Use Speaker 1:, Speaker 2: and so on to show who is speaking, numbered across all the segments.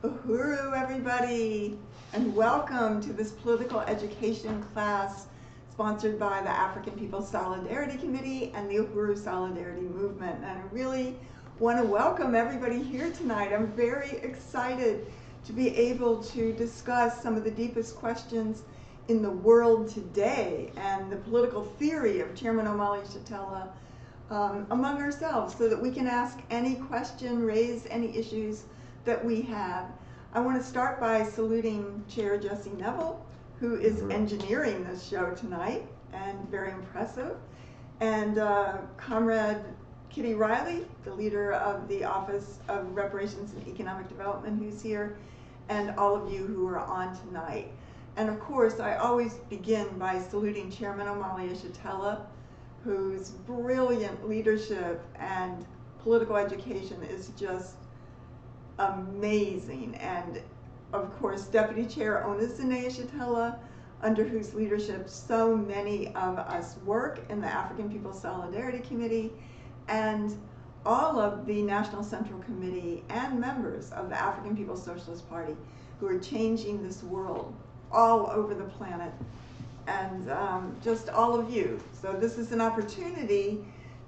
Speaker 1: Uhuru, everybody, and welcome to this political education class sponsored by the African People's Solidarity Committee and the Uhuru Solidarity Movement. And I really want to welcome everybody here tonight. I'm very excited to be able to discuss some of the deepest questions in the world today and the political theory of Chairman Omali Yeshitela among ourselves, so that we can ask any question, raise any issues that we have. I want to start by saluting Chair Jesse Neville, who is engineering this show tonight, and very impressive, and Comrade Kitty Riley, the leader of the Office of Reparations and Economic Development, who's here, and all of you who are on tonight. And of course, I always begin by saluting Chairman Omali Yeshitela, whose brilliant leadership and political education is just amazing. And of course, Deputy Chair Onizine Yeshitela, under whose leadership so many of us work in the African People's Solidarity Committee, and all of the National Central Committee and members of the African People's Socialist Party who are changing this world all over the planet, and just all of you. So this is an opportunity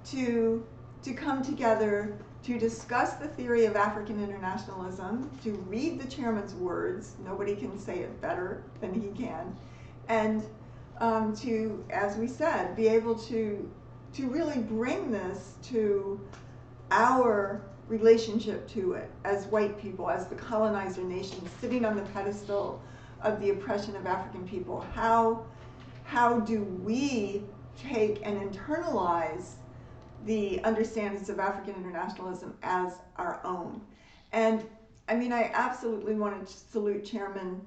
Speaker 1: to come together to discuss the theory of African internationalism, to read the chairman's words, nobody can say it better than he can, and to, as we said, be able to really bring this to our relationship to it as white people, as the colonizer nation, sitting on the pedestal of the oppression of African people. How do we take and internalize the understandings of African internationalism as our own? And I mean, I absolutely want to salute Chairman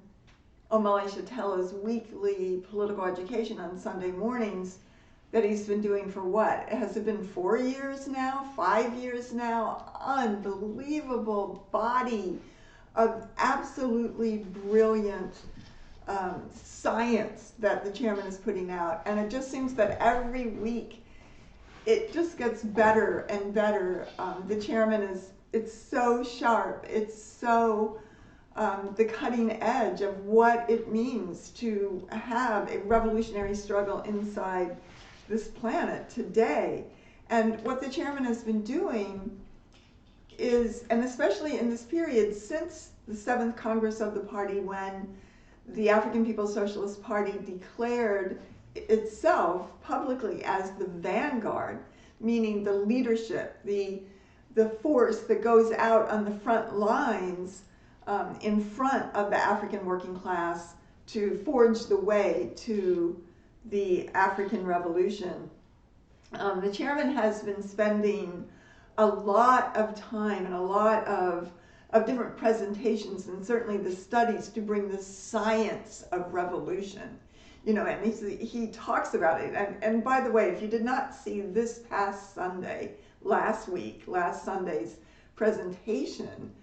Speaker 1: Omali Yeshitela's weekly political education on Sunday mornings that he's been doing for what? Has it been 4 years now? 5 years now? Unbelievable body of absolutely brilliant science that the chairman is putting out. And it just seems that every week it just gets better and better. The chairman it's so sharp. It's so the cutting edge of what it means to have a revolutionary struggle inside this planet today. And what the chairman has been doing is, and especially in this period since the 7th Congress of the party, when the African People's Socialist Party declared itself publicly as the vanguard, meaning the leadership, the force that goes out on the front lines in front of the African working class to forge the way to the African Revolution. The chairman has been spending a lot of time and a lot of different presentations, and certainly the studies, to bring the science of revolution. You know, and he talks about it. And by the way, if you did not see this past Sunday, last Sunday's presentation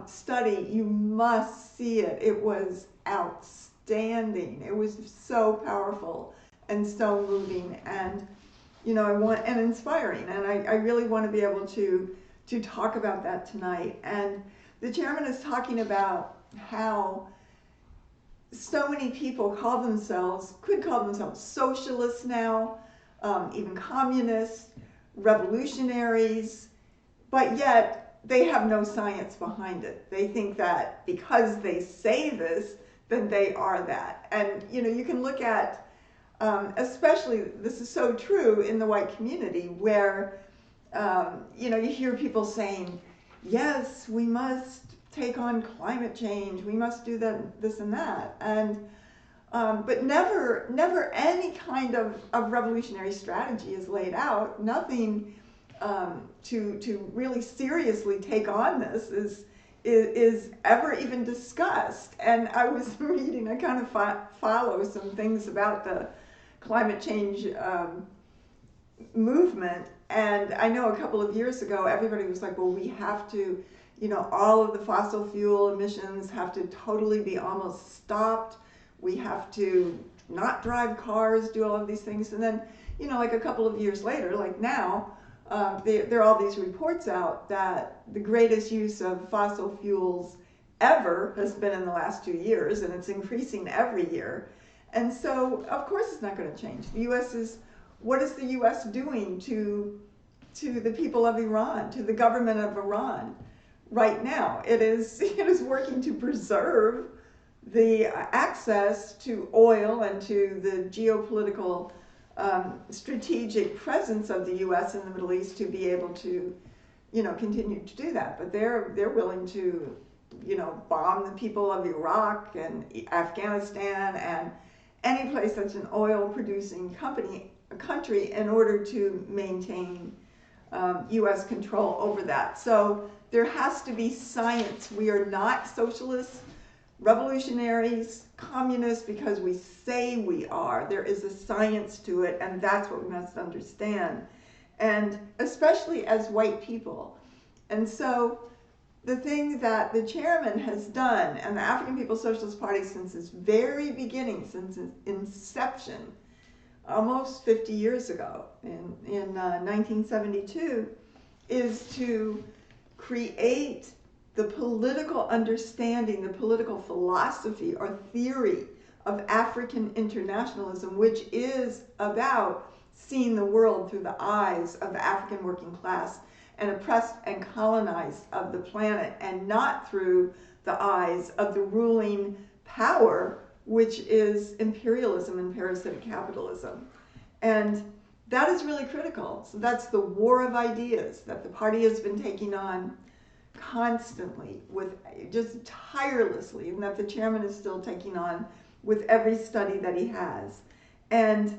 Speaker 1: study, you must see it. It was outstanding. It was so powerful and so moving, and and inspiring. And I really want to be able to talk about that tonight. And the chairman is talking about how so many people could call themselves socialists now, even communists, revolutionaries, but yet they have no science behind it. They think that because they say this, then they are that. And you can look at, especially this is so true in the white community, where you hear people saying, yes, we must take on climate change, we must do that, this and that, and but never any kind of revolutionary strategy is laid out. Nothing to really seriously take on this is ever even discussed. And I was reading, I kind of follow some things about the climate change movement, and I know a couple of years ago everybody was like, well, we have to, all of the fossil fuel emissions have to totally be almost stopped. We have to not drive cars, do all of these things. And then, like a couple of years later, like now, there are all these reports out that the greatest use of fossil fuels ever has been in the last 2 years, and it's increasing every year. And so, of course, it's not going to change. What is the U.S. doing to the people of Iran, to the government of Iran right now? It is working to preserve the access to oil and to the geopolitical strategic presence of the U.S. in the Middle East to be able to, continue to do that. But they're willing to, bomb the people of Iraq and Afghanistan and any place that's an oil-producing country in order to maintain U.S. control over that. So there has to be science. We are not socialists, revolutionaries, communists because we say we are. There is a science to it, and that's what we must understand, and especially as white people. And so the thing that the chairman has done, and the African People's Socialist Party since its very beginning, since its inception, almost 50 years ago, in 1972, is to create the political understanding, the political philosophy or theory of African internationalism, which is about seeing the world through the eyes of the African working class and oppressed and colonized of the planet, and not through the eyes of the ruling power, which is imperialism and parasitic capitalism. And that is really critical. So that's the war of ideas that the party has been taking on constantly, with just tirelessly, and that the chairman is still taking on with every study that he has. And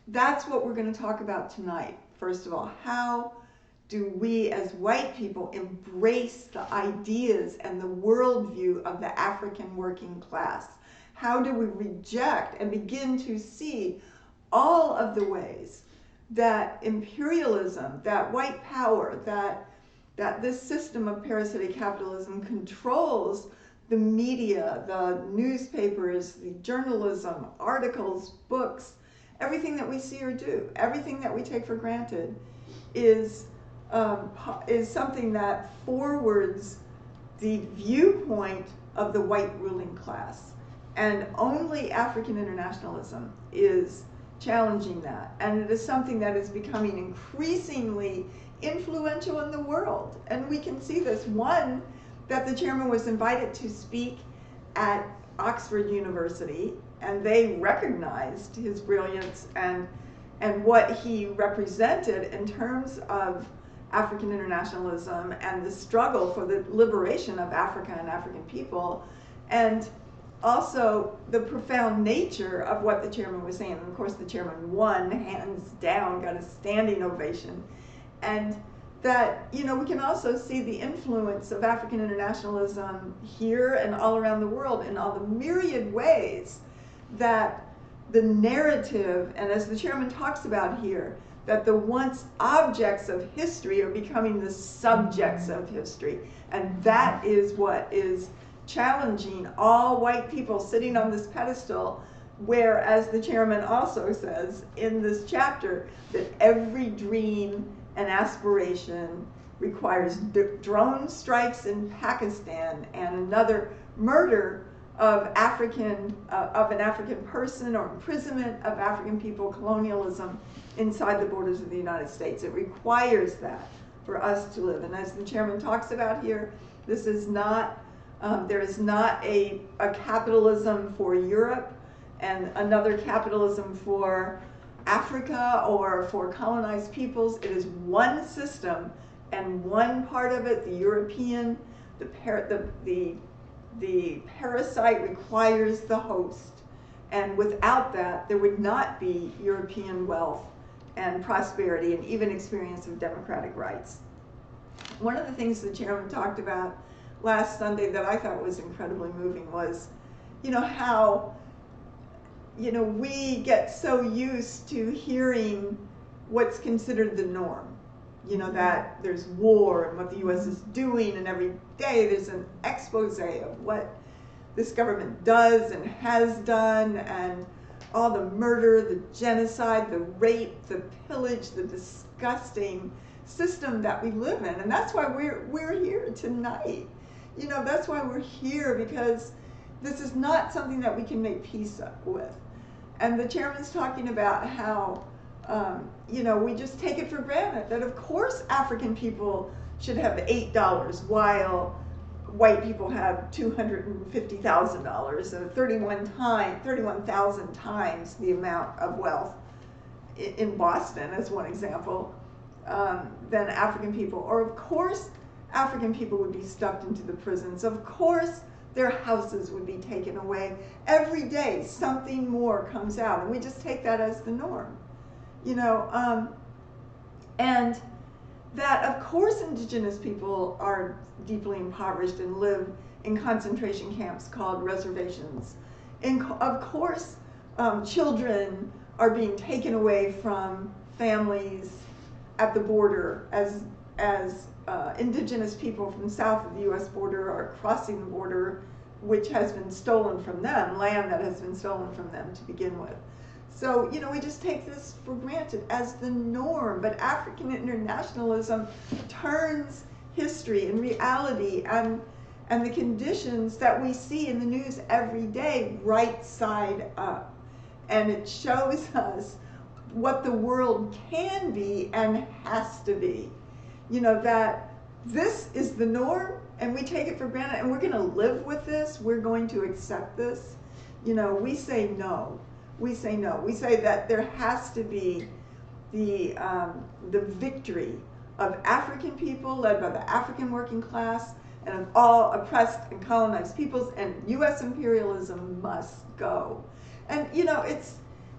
Speaker 1: that's what we're going to talk about tonight. First of all, how do we as white people embrace the ideas and the worldview of the African working class? How do we reject and begin to see all of the ways that imperialism, that white power, that this system of parasitic capitalism controls the media, the newspapers, the journalism, articles, books, everything that we see or do, everything that we take for granted is something that forwards the viewpoint of the white ruling class. And only African internationalism is challenging that. And it is something that is becoming increasingly influential in the world. And we can see this. One, that the chairman was invited to speak at Oxford University, and they recognized his brilliance and what he represented in terms of African internationalism and the struggle for the liberation of Africa and African people, and also the profound nature of what the chairman was saying. And of course the chairman won, hands down, got a standing ovation. And that, we can also see the influence of African internationalism here and all around the world in all the myriad ways that the narrative, and as the chairman talks about here, that the once objects of history are becoming the subjects of history. And that is what is challenging all white people sitting on this pedestal, where, as the chairman also says in this chapter, that every dream and aspiration requires drone strikes in Pakistan and another murder of an African person, or imprisonment of African people, colonialism inside the borders of the United States. It requires that for us to live. And as the chairman talks about here, this is not, there is not a capitalism for Europe and another capitalism for Africa or for colonized peoples. It is one system, and one part of it, the European, the parasite requires the host. And without that, there would not be European wealth and prosperity and even experience of democratic rights. One of the things the chairman talked about last Sunday that I thought was incredibly moving was, how we get so used to hearing what's considered the norm. That there's war and what the U.S. is doing, and every day there's an expose of what this government does and has done, and all the murder, the genocide, the rape, the pillage, the disgusting system that we live in. And that's why we're here tonight. You know, that's why we're here, because this is not something that we can make peace with. And the chairman's talking about how, you know, we just take it for granted that of course African people should have $8 while white people have $250,000, so 31,000 times the amount of wealth in Boston, as one example, than African people. Or of course African people would be stuffed into the prisons. Of course their houses would be taken away. Every day something more comes out, and we just take that as the norm. You know, and that of course indigenous people are deeply impoverished and live in concentration camps called reservations. And of course children are being taken away from families at the border as indigenous people from south of the U.S. border are crossing the border, which has been stolen from them, land that has been stolen from them to begin with. So, you know, we just take this for granted as the norm, but African internationalism turns history and reality and the conditions that we see in the news every day right side up. And it shows us what the world can be and has to be. You know, that this is the norm and we take it for granted and we're going to live with this, we're going to accept this. You know, we say no. We say no. We say that there has to be the victory of African people led by the African working class and of all oppressed and colonized peoples, and U.S. imperialism must go. And you know,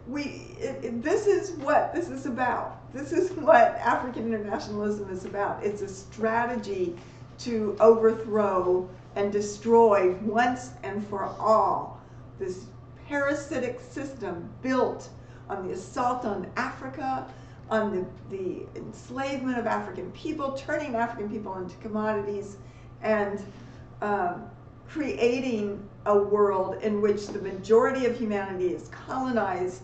Speaker 1: this is what this is about. This is what African internationalism is about. It's a strategy to overthrow and destroy once and for all this parasitic system built on the assault on Africa, on the enslavement of African people, turning African people into commodities, and creating a world in which the majority of humanity is colonized,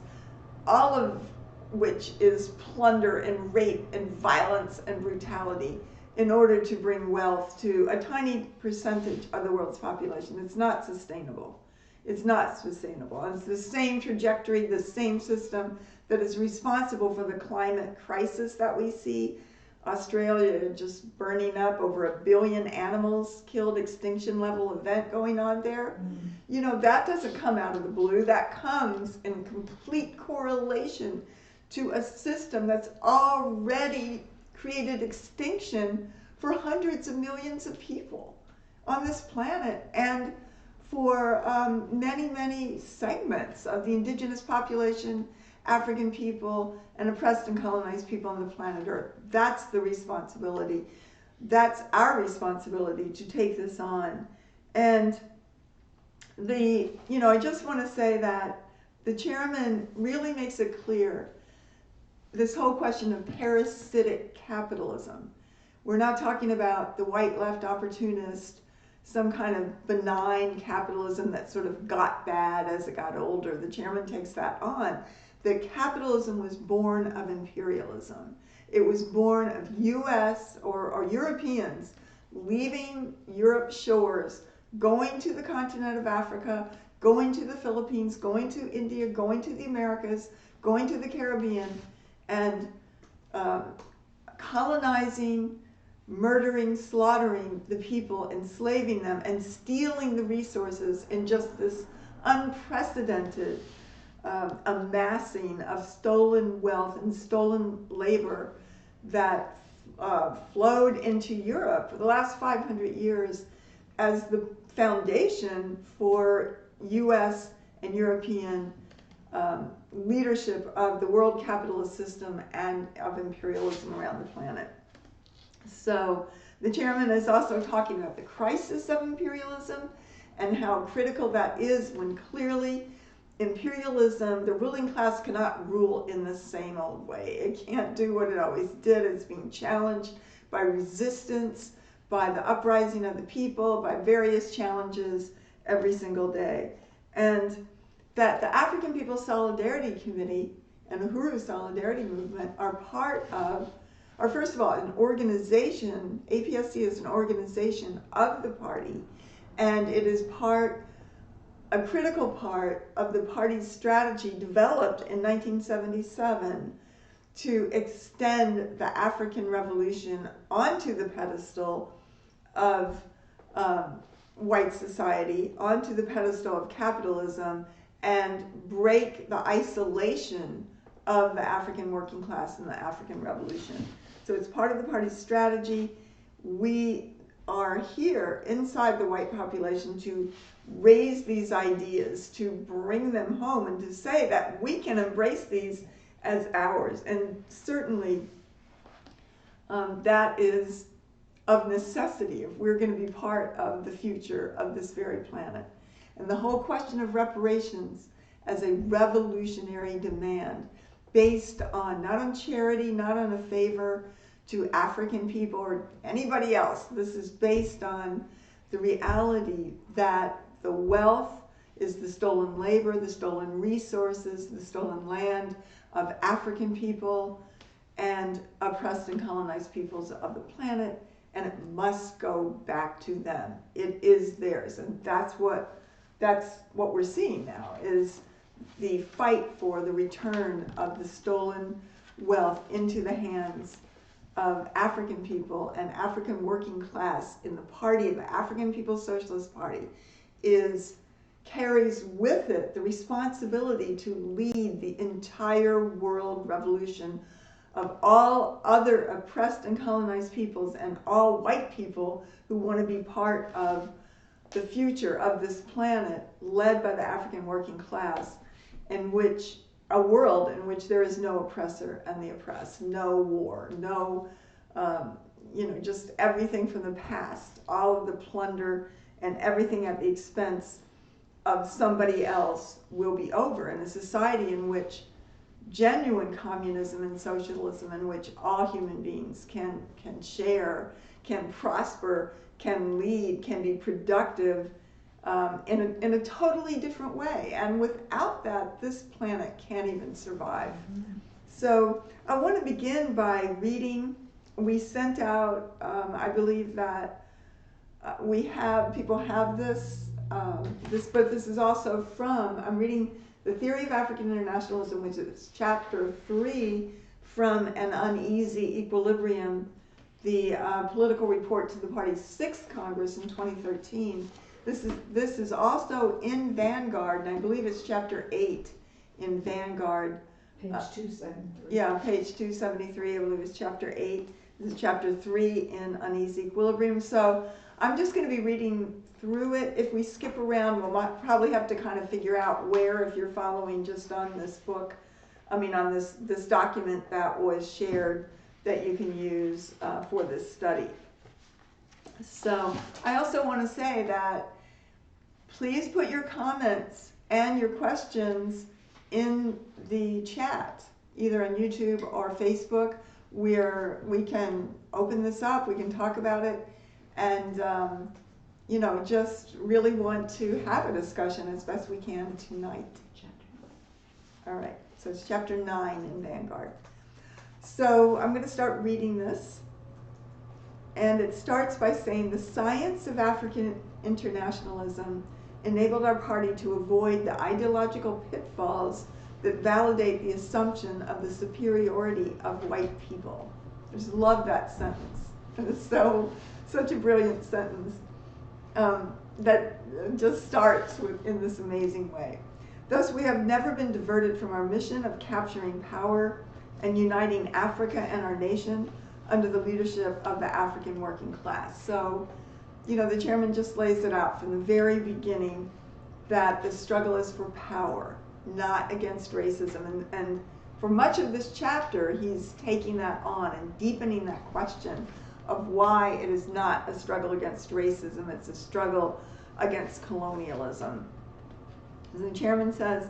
Speaker 1: all of which is plunder and rape and violence and brutality in order to bring wealth to a tiny percentage of the world's population. It's not sustainable. It's not sustainable. And it's the same trajectory, the same system that is responsible for the climate crisis that we see. Australia just burning up, over 1 billion animals killed, extinction level event going on there. You know, that doesn't come out of the blue. That comes in complete correlation to a system that's already created extinction for hundreds of millions of people on this planet, and for many, many segments of the indigenous population, African people, and oppressed and colonized people on the planet Earth. That's the responsibility. That's our responsibility to take this on. And I just want to say that the chairman really makes it clear, this whole question of parasitic capitalism. We're not talking about the white left opportunist, some kind of benign capitalism that sort of got bad as it got older. The chairman takes that on. That capitalism was born of imperialism. It was born of US or Europeans leaving Europe's shores, going to the continent of Africa, going to the Philippines, going to India, going to the Americas, going to the Caribbean, and colonizing, murdering, slaughtering the people, enslaving them, and stealing the resources in just this unprecedented amassing of stolen wealth and stolen labor that flowed into Europe for the last 500 years as the foundation for US and European leadership of the world capitalist system and of imperialism around the planet. So the chairman is also talking about the crisis of imperialism and how critical that is when clearly imperialism, the ruling class cannot rule in the same old way. It can't do what it always did. It's being challenged by resistance, by the uprising of the people, by various challenges every single day. And that the African People's Solidarity Committee and the Uhuru Solidarity Movement are part of are first of all an organization. APSC is an organization of the party, and it is a critical part of the party's strategy developed in 1977 to extend the African Revolution onto the pedestal of white society, onto the pedestal of capitalism, and break the isolation of the African working class in the African Revolution. So it's part of the party's strategy. We are here inside the white population to raise these ideas, to bring them home, and to say that we can embrace these as ours. And certainly that is of necessity if we're going to be part of the future of this very planet. And the whole question of reparations as a revolutionary demand based on, not on charity, not on a favor to African people or anybody else. This is based on the reality that the wealth is the stolen labor, the stolen resources, the stolen land of African people and oppressed and colonized peoples of the planet, and it must go back to them. It is theirs, and that's what we're seeing now, is the fight for the return of the stolen wealth into the hands of African people and African working class in the party, the African People's Socialist Party, carries with it the responsibility to lead the entire world revolution of all other oppressed and colonized peoples and all white people who want to be part of the future of this planet, led by the African working class, a world in which there is no oppressor and the oppressed, no war, no, just everything from the past, all of the plunder and everything at the expense of somebody else will be over, in a society in which genuine communism and socialism, in which all human beings can share, can prosper, can lead, can be productive in a totally different way. And without that, this planet can't even survive. Mm-hmm. So I want to begin by reading. We sent out, I believe that people have this book. This is also I'm reading The Theory of African Internationalism, which is chapter 3 from An Uneasy Equilibrium, the political report to the party's 6th Congress in 2013. This is also in Vanguard, and I believe it's chapter 8 in Vanguard.
Speaker 2: Page 273.
Speaker 1: Yeah, page 273, I believe it's chapter 8. This is chapter 3 in Uneasy Equilibrium. So I'm just going to be reading through it. If we skip around, we'll probably have to kind of figure out where, if you're following just on this book, on this document that was shared, that you can use for this study. So I also want to say that please put your comments and your questions in the chat, either on YouTube or Facebook, where we can open this up, we can talk about it, and just really want to have a discussion as best we can tonight. All right, so it's chapter 9 in Vanguard. So I'm going to start reading this, and it starts by saying, the science of African internationalism enabled our party to avoid the ideological pitfalls that validate the assumption of the superiority of white people. I just love that sentence. It's such a brilliant sentence that just starts in this amazing way. Thus, we have never been diverted from our mission of capturing power and uniting Africa and our nation under the leadership of the African working class. So, the chairman just lays it out from the very beginning that the struggle is for power, not against racism. And for much of this chapter, he's taking that on and deepening that question of why it is not a struggle against racism, it's a struggle against colonialism. And the chairman says,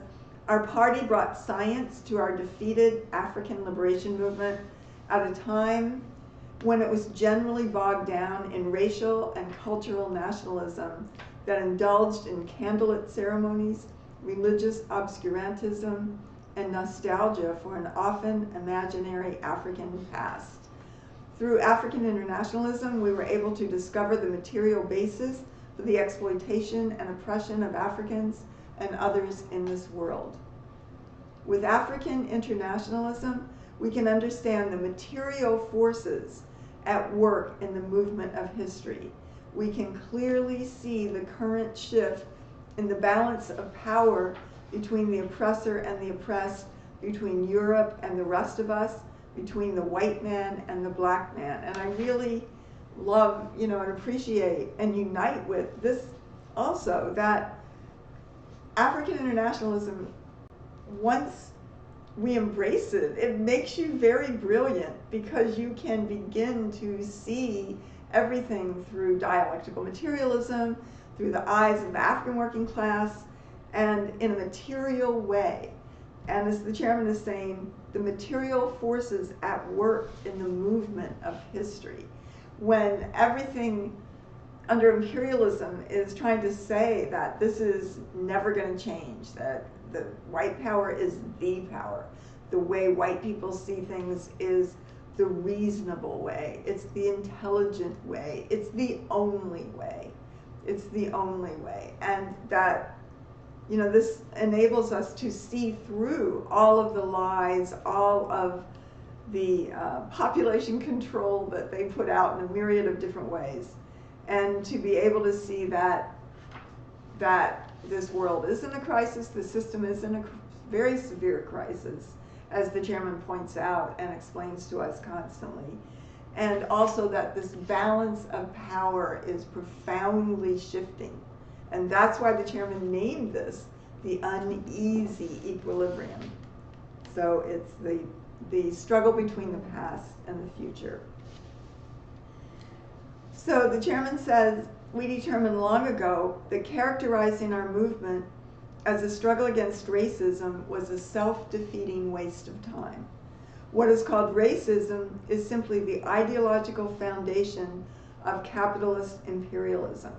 Speaker 1: our party brought science to our defeated African liberation movement at a time when it was generally bogged down in racial and cultural nationalism that indulged in candlelit ceremonies, religious obscurantism, and nostalgia for an often imaginary African past. Through African internationalism, we were able to discover the material basis for the exploitation and oppression of Africans and others in this world. With African internationalism, we can understand the material forces at work in the movement of history. We can clearly see the current shift in the balance of power between the oppressor and the oppressed, between Europe and the rest of us, between the white man and the black man. And I really love, and appreciate and unite with this also, that African internationalism, once we embrace it, it makes you very brilliant, because you can begin to see everything through dialectical materialism, through the eyes of the African working class, and in a material way. And as the chairman is saying, the material forces at work in the movement of history. When everything under imperialism is trying to say that this is never going to change, that the white power is the power. The way white people see things is the reasonable way. It's the intelligent way. It's the only way. It's the only way. And that, this enables us to see through all of the lies, all of the population control that they put out in a myriad of different ways, and to be able to see that this world is in a crisis, the system is in a very severe crisis, as the chairman points out and explains to us constantly. And also that this balance of power is profoundly shifting. And that's why the chairman named this the uneasy equilibrium. So it's the struggle between the past and the future. So the chairman says, we determined long ago that characterizing our movement as a struggle against racism was a self-defeating waste of time. What is called racism is simply the ideological foundation of capitalist imperialism.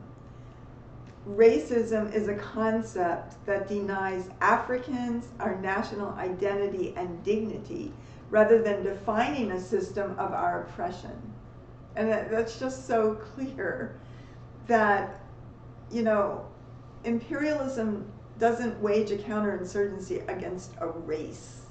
Speaker 1: Racism is a concept that denies Africans our national identity and dignity, rather than defining a system of our oppression. And that's just so clear that, imperialism doesn't wage a counterinsurgency against a race.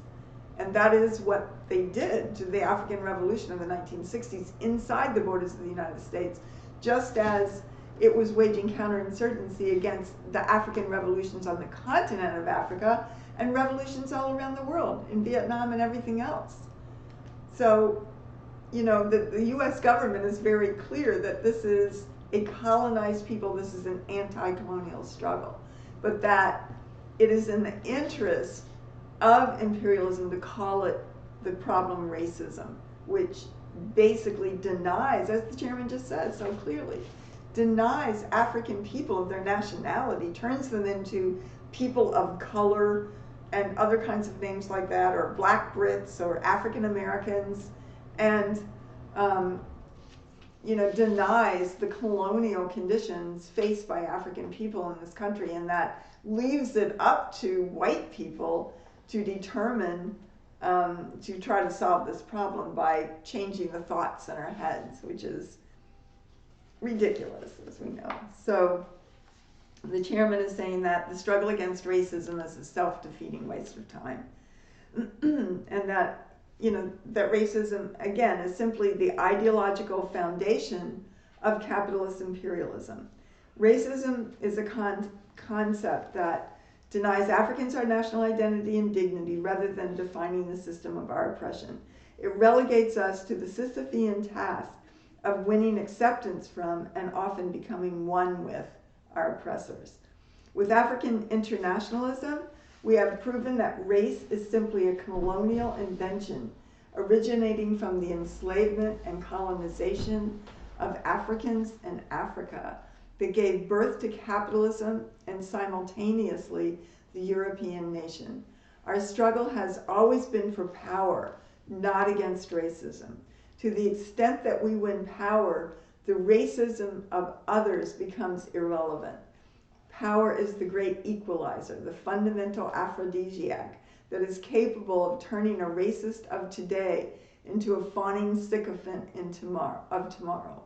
Speaker 1: And that is what they did to the African Revolution of the 1960s inside the borders of the United States, just as it was waging counterinsurgency against the African revolutions on the continent of Africa and revolutions all around the world, in Vietnam and everything else. So, the US government is very clear that this is a colonized people, this is an anti-colonial struggle, but that it is in the interest of imperialism to call it the problem racism, which basically denies, as the chairman just said so clearly, denies African people of their nationality, turns them into people of color and other kinds of names like that, or Black Brits or African Americans, and denies the colonial conditions faced by African people in this country, and that leaves it up to white people to determine, to try to solve this problem by changing the thoughts in our heads, which is ridiculous, as we know. So the chairman is saying that the struggle against racism is a self-defeating waste of time. And that, that racism, again, is simply the ideological foundation of capitalist imperialism. Racism is a concept that denies Africans our national identity and dignity rather than defining the system of our oppression. It relegates us to the Sisyphean task of winning acceptance from and often becoming one with our oppressors. With African internationalism, we have proven that race is simply a colonial invention originating from the enslavement and colonization of Africans in Africa that gave birth to capitalism and simultaneously the European nation. Our struggle has always been for power, not against racism. To the extent that we win power, the racism of others becomes irrelevant. Power is the great equalizer, the fundamental aphrodisiac that is capable of turning a racist of today into a fawning sycophant of tomorrow.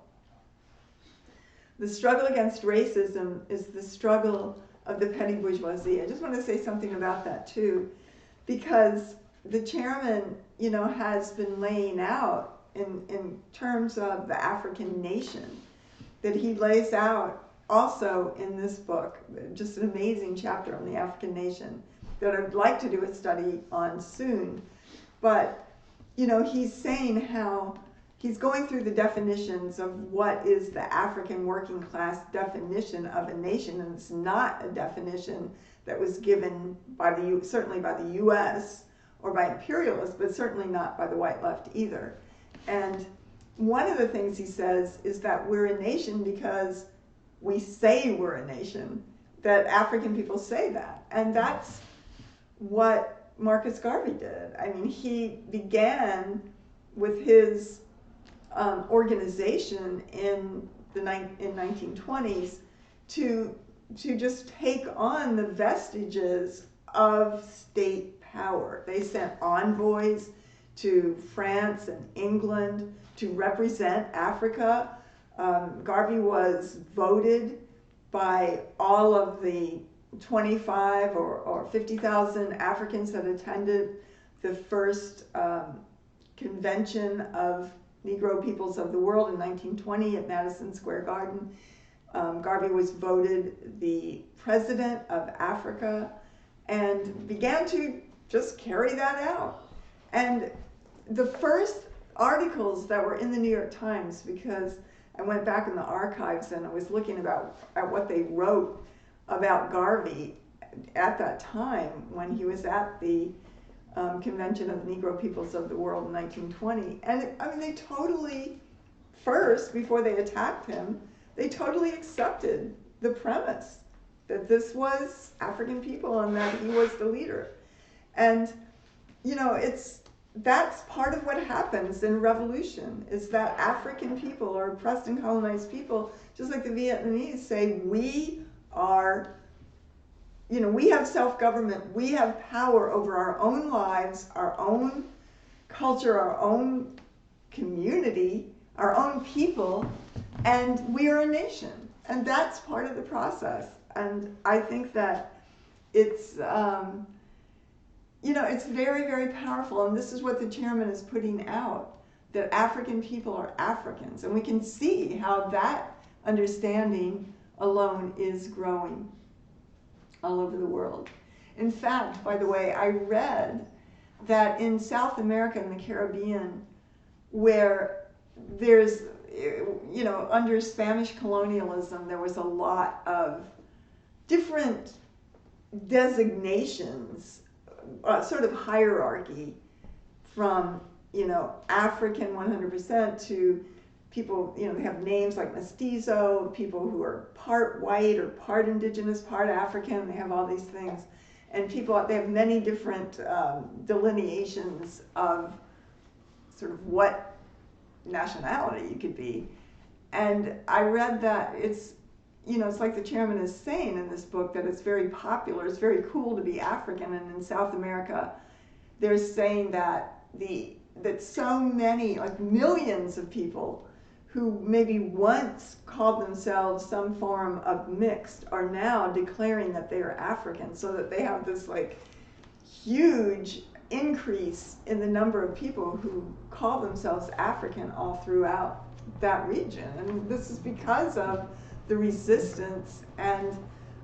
Speaker 1: The struggle against racism is the struggle of the petty bourgeoisie. I just want to say something about that too, because the chairman, has been laying out in terms of the African nation, that he lays out also in this book, just an amazing chapter on the African nation that I'd like to do a study on soon. But, he's saying how he's going through the definitions of what is the African working class definition of a nation, and it's not a definition that was given certainly by the U.S. or by imperialists, but certainly not by the white left either. And one of the things he says is that we're a nation because we say we're a nation, that African people say that. And that's what Marcus Garvey did. I mean, he began with his organization in 1920s to just take on the vestiges of state power. They sent envoys to France and England to represent Africa. Garvey was voted by all of the 25 or 50,000 Africans that attended the first convention of Negro peoples of the world in 1920 at Madison Square Garden. Garvey was voted the president of Africa and began to just carry that out. And the first articles that were in the New York Times, because I went back in the archives and I was looking at what they wrote about Garvey at that time when he was at the Convention of the Negro Peoples of the World in 1920. And they totally, first, before they attacked him, they totally accepted the premise that this was African people and that he was the leader. And, that's part of what happens in revolution, is that African people or oppressed and colonized people, just like the Vietnamese, say we are, we have self-government, we have power over our own lives, our own culture, our own community, our own people, and we are a nation. And that's part of the process. And I think that it's, it's very, very powerful. And this is what the chairman is putting out, that African people are Africans. And we can see how that understanding alone is growing all over the world. In fact, by the way, I read that in South America and the Caribbean, where there's, under Spanish colonialism, there was a lot of different designations, sort of hierarchy from, African 100% to people, they have names like mestizo, people who are part white or part indigenous, part African, they have all these things. And they have many different delineations of sort of what nationality you could be. And I read that it's like the chairman is saying in this book, that it's very popular, it's very cool to be African. And in South America, they're saying that so many, like millions of people who maybe once called themselves some form of mixed are now declaring that they are African, so that they have this huge increase in the number of people who call themselves African all throughout that region. And this is because of the resistance and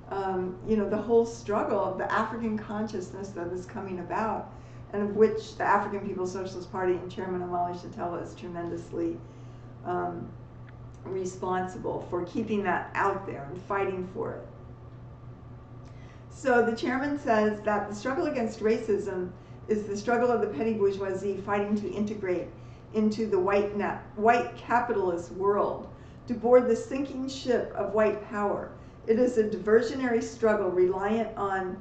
Speaker 1: the whole struggle of the African consciousness that is coming about, and of which the African People's Socialist Party and Chairman Omali Yeshitela is tremendously responsible for keeping that out there and fighting for it. So the chairman says that the struggle against racism is the struggle of the petty bourgeoisie fighting to integrate into the white capitalist world, to board the sinking ship of white power. It is a diversionary struggle reliant on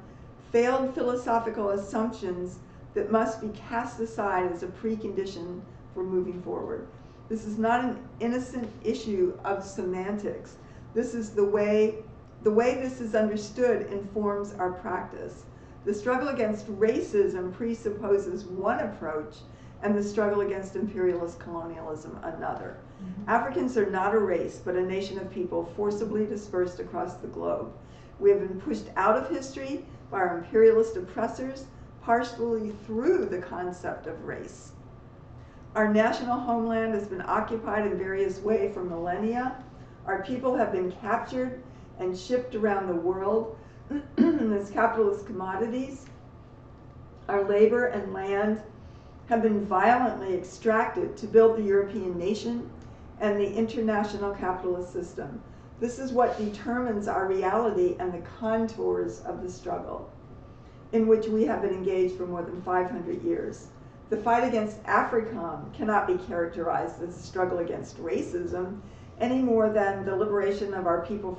Speaker 1: failed philosophical assumptions that must be cast aside as a precondition for moving forward. This is not an innocent issue of semantics. This is the way this is understood informs our practice. The struggle against racism presupposes one approach, and the struggle against imperialist colonialism another. Africans are not a race, but a nation of people forcibly dispersed across the globe. We have been pushed out of history by our imperialist oppressors, partially through the concept of race. Our national homeland has been occupied in various ways for millennia. Our people have been captured and shipped around the world as capitalist commodities. Our labor and land have been violently extracted to build the European nation and the international capitalist system. This is what determines our reality and the contours of the struggle in which we have been engaged for more than 500 years. The fight against AFRICOM cannot be characterized as a struggle against racism any more than the liberation of our people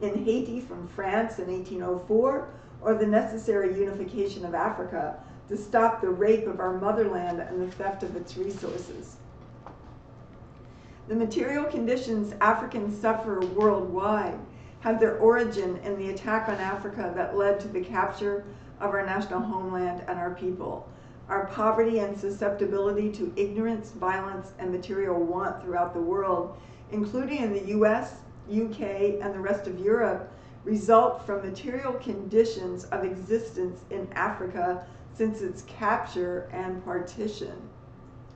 Speaker 1: in Haiti from France in 1804, or the necessary unification of Africa to stop the rape of our motherland and the theft of its resources. The material conditions Africans suffer worldwide have their origin in the attack on Africa that led to the capture of our national homeland and our people. Our poverty and susceptibility to ignorance, violence, and material want throughout the world, including in the US, UK, and the rest of Europe, result from material conditions of existence in Africa since its capture and partition.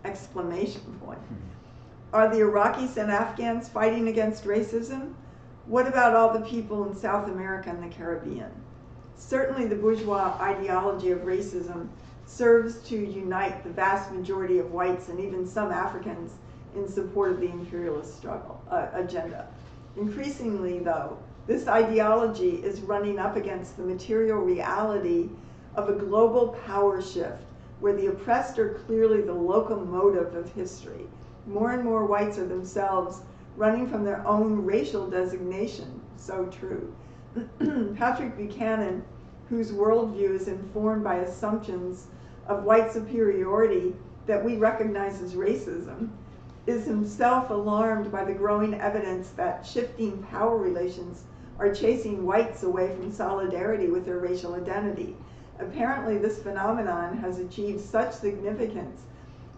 Speaker 1: Exclamation point. Are the Iraqis and Afghans fighting against racism? What about all the people in South America and the Caribbean? Certainly the bourgeois ideology of racism serves to unite the vast majority of whites and even some Africans in support of the imperialist struggle agenda. Increasingly, though, this ideology is running up against the material reality of a global power shift where the oppressed are clearly the locomotive of history. More and more whites are themselves running from their own racial designation. So true. Patrick Buchanan, whose worldview is informed by assumptions of white superiority that we recognize as racism, is himself alarmed by the growing evidence that shifting power relations are chasing whites away from solidarity with their racial identity. Apparently, this phenomenon has achieved such significance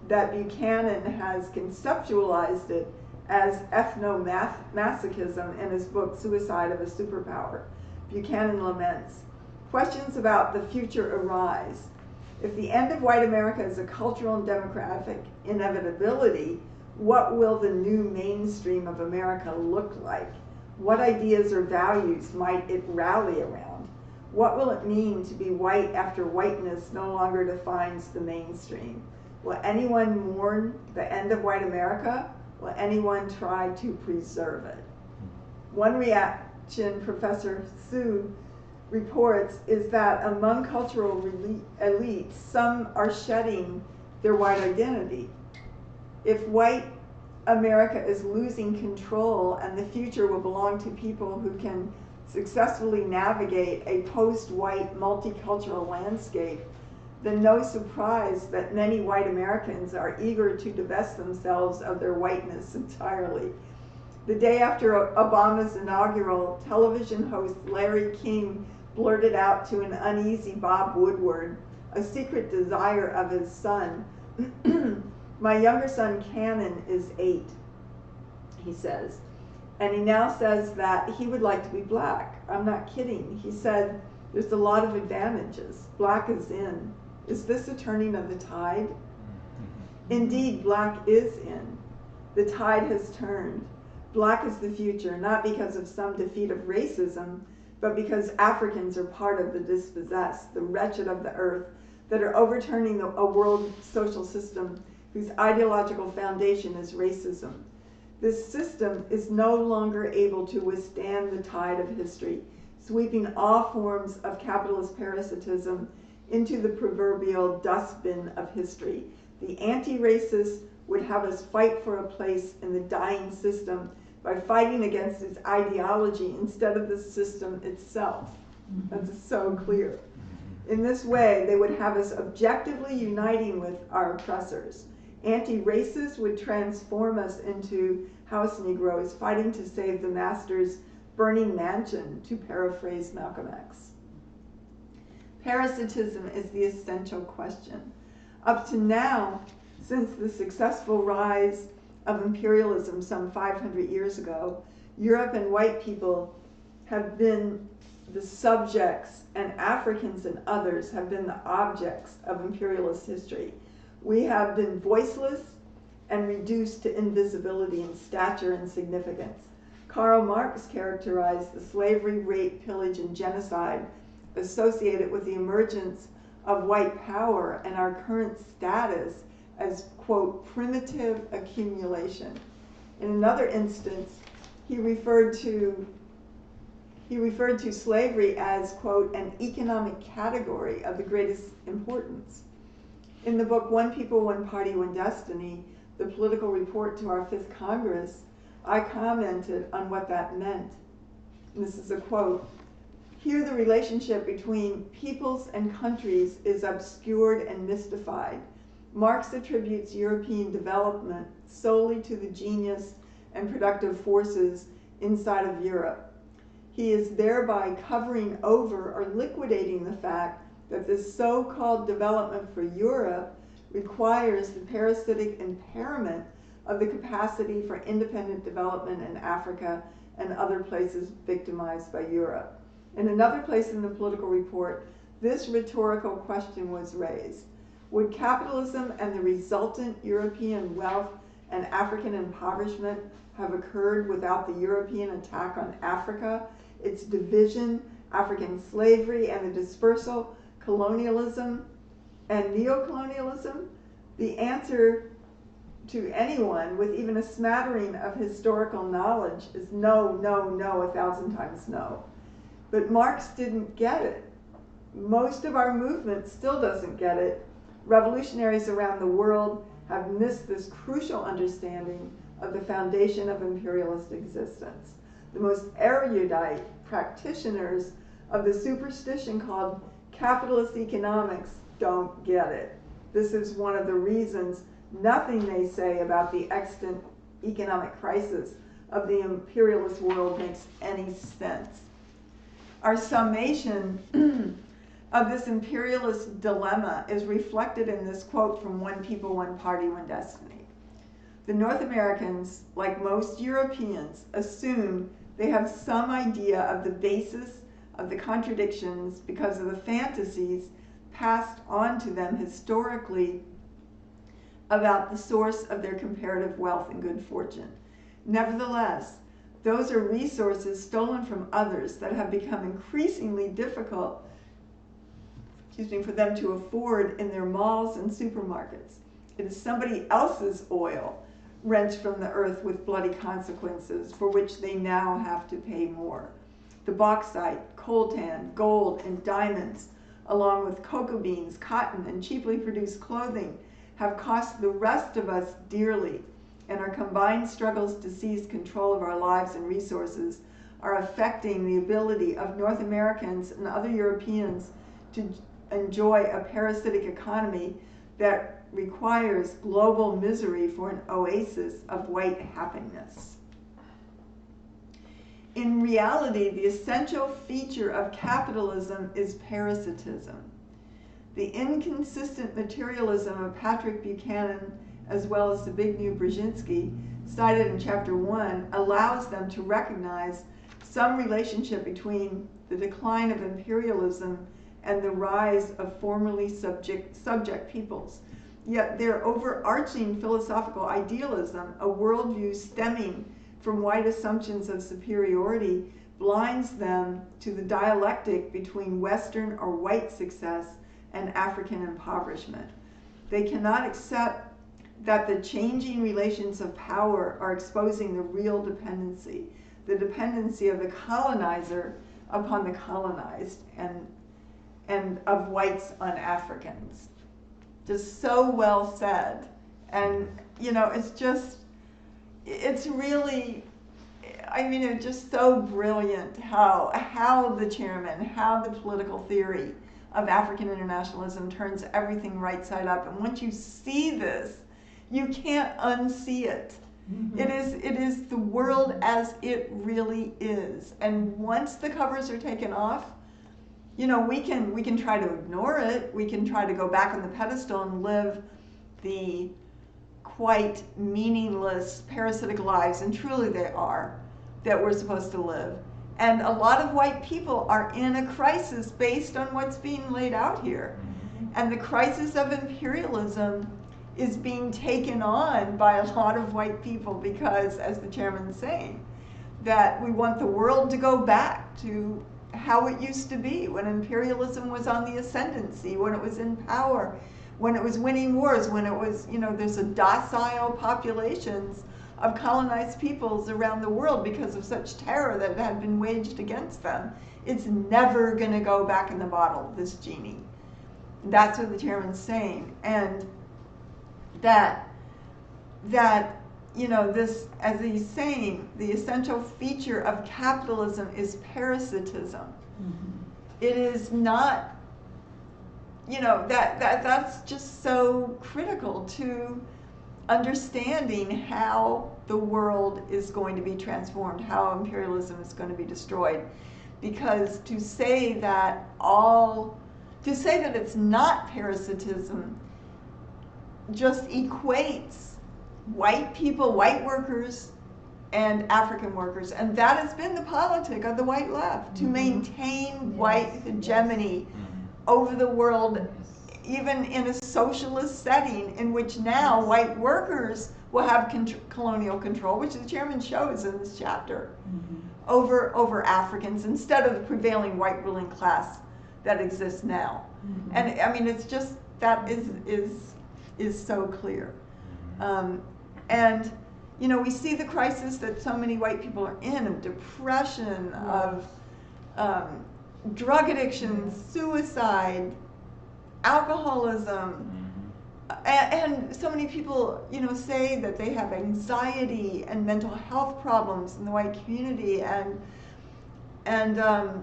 Speaker 1: that Buchanan has conceptualized it as ethnomasochism in his book, Suicide of a Superpower. Buchanan laments, questions about the future arise. If the end of white America is a cultural and demographic inevitability, what will the new mainstream of America look like? What ideas or values might it rally around? What will it mean to be white after whiteness no longer defines the mainstream? Will anyone mourn the end of white America? Will anyone try to preserve it? One reaction Professor Su reports is that among cultural elites, some are shedding their white identity. If white America is losing control and the future will belong to people who can successfully navigate a post-white multicultural landscape, then no surprise that many white Americans are eager to divest themselves of their whiteness entirely. The day after Obama's inaugural, television host Larry King blurted out to an uneasy Bob Woodward a secret desire of his son. My younger son, Cannon, is 8, he says, and he now says that he would like to be black. I'm not kidding. He said, there's a lot of advantages. Black is in. Is this a turning of the tide? Indeed, black is in. The tide has turned. Black is the future, not because of some defeat of racism, but because Africans are part of the dispossessed, the wretched of the earth, that are overturning a world social system whose ideological foundation is racism. This system is no longer able to withstand the tide of history, sweeping all forms of capitalist parasitism into the proverbial dustbin of history. The anti-racists would have us fight for a place in the dying system by fighting against its ideology instead of the system itself. That's so clear. In this way, they would have us objectively uniting with our oppressors. Anti-racists would transform us into house Negroes fighting to save the master's burning mansion, to paraphrase Malcolm X. Parasitism is the essential question. Up to now, Since the successful rise of imperialism some 500 years ago, Europe and white people have been the subjects, and Africans and others have been the objects of imperialist history. We have been voiceless and reduced to invisibility in stature and significance. Karl Marx characterized the slavery, rape, pillage, and genocide associated with the emergence of white power and our current status as, quote, primitive accumulation. In another instance, he referred to slavery as, quote, an economic category of the greatest importance. In the book One People, One Party, One Destiny, the political report to our 5th Congress, I commented on what that meant. And this is a quote. Here the relationship between peoples and countries is obscured and mystified. Marx attributes European development solely to the genius and productive forces inside of Europe. He is thereby covering over or liquidating the fact that this so-called development for Europe requires the parasitic impairment of the capacity for independent development in Africa and other places victimized by Europe. In another place in the political report, this rhetorical question was raised. Would capitalism and the resultant European wealth and African impoverishment have occurred without the European attack on Africa, its division, African slavery, and the dispersal, colonialism, and neocolonialism? The answer to anyone with even a smattering of historical knowledge is no, no, no, 1,000 times no. But Marx didn't get it. Most of our movement still doesn't get it. Revolutionaries around the world have missed this crucial understanding of the foundation of imperialist existence. The most erudite practitioners of the superstition called capitalist economics don't get it. This is one of the reasons nothing they say about the extant economic crisis of the imperialist world makes any sense. Our summation of this imperialist dilemma is reflected in this quote from One People, One Party, One Destiny. The North Americans, like most Europeans, assume they have some idea of the basis of the contradictions because of the fantasies passed on to them historically about the source of their comparative wealth and good fortune. Nevertheless, those are resources stolen from others that have become increasingly difficult for them to afford in their malls and supermarkets. It is somebody else's oil wrenched from the earth with bloody consequences for which they now have to pay more. The bauxite, coltan, gold, and diamonds, along with cocoa beans, cotton, and cheaply produced clothing, have cost the rest of us dearly, and our combined struggles to seize control of our lives and resources are affecting the ability of North Americans and other Europeans to enjoy a parasitic economy that requires global misery for an oasis of white happiness. In reality, the essential feature of capitalism is parasitism. The inconsistent materialism of Patrick Buchanan, as well as the big new Brzezinski, cited in Chapter 1, allows them to recognize some relationship between the decline of imperialism and the rise of formerly subject peoples. Yet their overarching philosophical idealism, a worldview stemming from white assumptions of superiority, blinds them to the dialectic between Western or white success and African impoverishment. They cannot accept that the changing relations of power are exposing the real dependency, the dependency of the colonizer upon the colonized, and of whites on Africans. Just so well said. And, you know, it's really, I mean, it's just so brilliant how the chairman, how the political theory of African internationalism turns everything right side up. And once you see this, you can't unsee it. Mm-hmm. It is the world as it really is. And once the covers are taken off, you know, we can try to ignore it. We can try to go back on the pedestal and live the quite meaningless, parasitic lives, and truly they are, that we're supposed to live. And a lot of white people are in a crisis based on what's being laid out here. And the crisis of imperialism is being taken on by a lot of white people because, as the chairman's saying, that we want the world to go back to how it used to be when imperialism was on the ascendancy, when it was in power, when it was winning wars, when it was, there's a docile populations of colonized peoples around the world because of such terror that had been waged against them. It's never going to go back in the bottle, this genie. That's what the chairman's saying. And that this, as he's saying, the essential feature of capitalism is parasitism. It is not, that's just so critical to understanding how the world is going to be transformed, how imperialism is going to be destroyed. Because to say that it's not parasitism just equates white people, white workers, and African workers. And that has been the politic of the white left, to maintain white hegemony over the world, even in a socialist setting in which now white workers will have colonial control, which the chairman shows in this chapter, over Africans instead of the prevailing white ruling class that exists now. And I mean, it's just, that is so clear. And we see the crisis that so many white people are in, of depression, of drug addiction, suicide, alcoholism, and so many people, say that they have anxiety and mental health problems in the white community, and I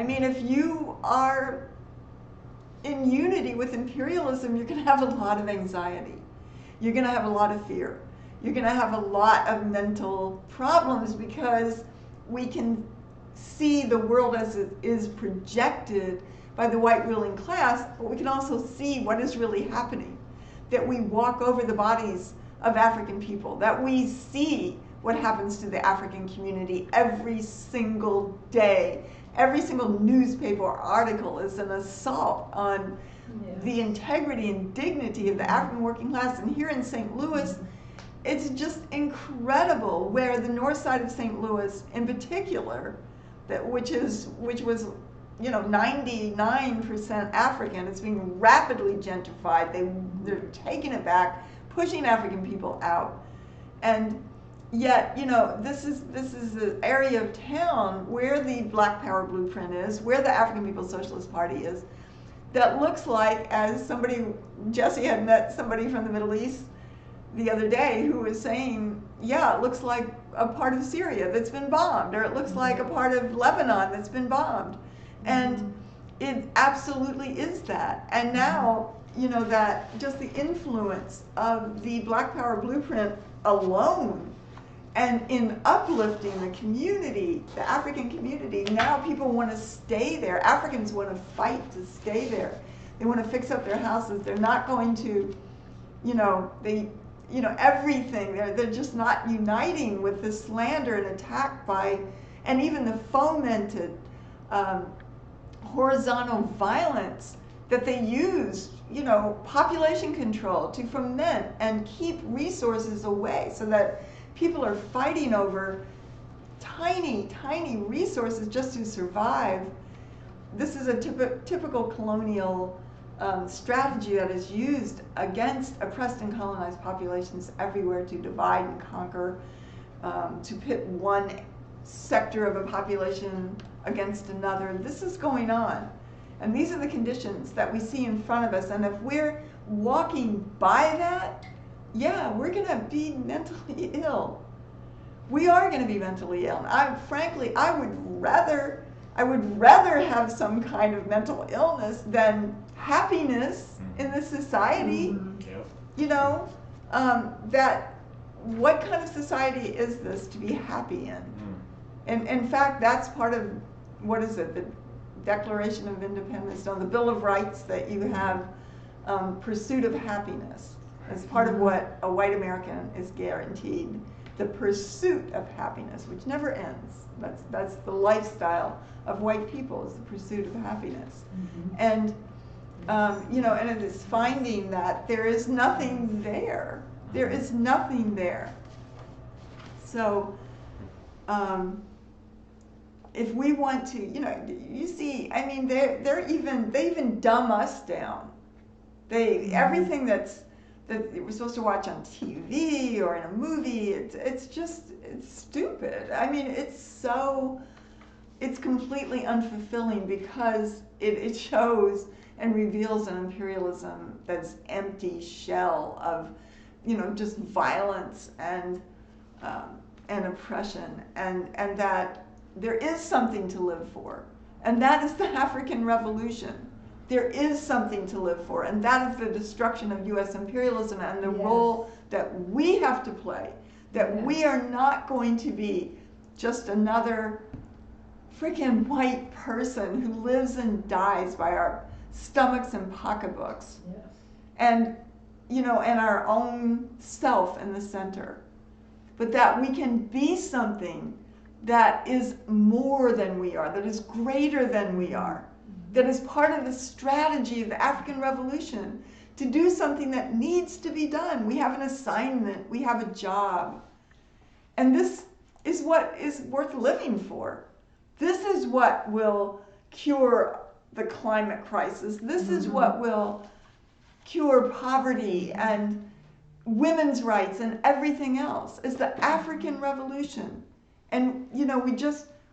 Speaker 1: mean, if you are in unity with imperialism, you're going to have a lot of anxiety. You're going to have a lot of fear. You're going to have a lot of mental problems because we can see the world as it is projected by the white ruling class, but we can also see what is really happening. That we walk over the bodies of African people, that we see what happens to the African community every single day. Every single newspaper article is an assault on the integrity and dignity of the African working class. And here in St. Louis, it's just incredible where the north side of St. Louis in particular, which was 99% African, it's being rapidly gentrified. They're taking it back, pushing African people out. And yet, this is the area of town where the Black Power blueprint is, where the African People's Socialist Party is, that looks like, as Jesse had met somebody from the Middle East the other day who was saying, yeah, it looks like a part of Syria that's been bombed, or it looks like a part of Lebanon that's been bombed. And it absolutely is that. And now, that just the influence of the Black Power blueprint alone, and in uplifting the community, the African community, now people want to stay there. Africans want to fight to stay there. They want to fix up their houses. They're not going to, everything. They're just not uniting with the slander and attack by, and even the fomented horizontal violence that they use, population control to foment and keep resources away so that people are fighting over tiny, tiny resources just to survive. This is a typical colonial strategy that is used against oppressed and colonized populations everywhere to divide and conquer, to pit one sector of a population against another. This is going on. And these are the conditions that we see in front of us. And if we're walking by that, yeah, we're going to be mentally ill. We are going to be mentally ill. And frankly, I would rather have some kind of mental illness than happiness in this society. That what kind of society is this to be happy in? And in fact, that's part of, the Declaration of Independence, the Bill of Rights, that you have pursuit of happiness. as part of what a white American is guaranteed, the pursuit of happiness, which never ends. That's the lifestyle of white people, is the pursuit of happiness. And and it is finding that there is nothing there. There is nothing there. So, if we want to, you see, I mean, they even dumb us down. Everything that we're supposed to watch on TV or in a movie, it's stupid. I mean, it's completely unfulfilling because it shows and reveals an imperialism that's empty shell of, just violence and oppression, and that there is something to live for, and that is the African Revolution. There is something to live for, and that is the destruction of U.S. imperialism and the role that we have to play, that we are not going to be just another freaking white person who lives and dies by our stomachs and pocketbooks, and and our own self in the center, but that we can be something that is more than we are, that is greater than we are, that is part of the strategy of the African Revolution to do something that needs to be done. We have an assignment, we have a job, and this is what is worth living for. This is what will cure the climate crisis. This is what will cure poverty and women's rights and everything else. Is the African Revolution. And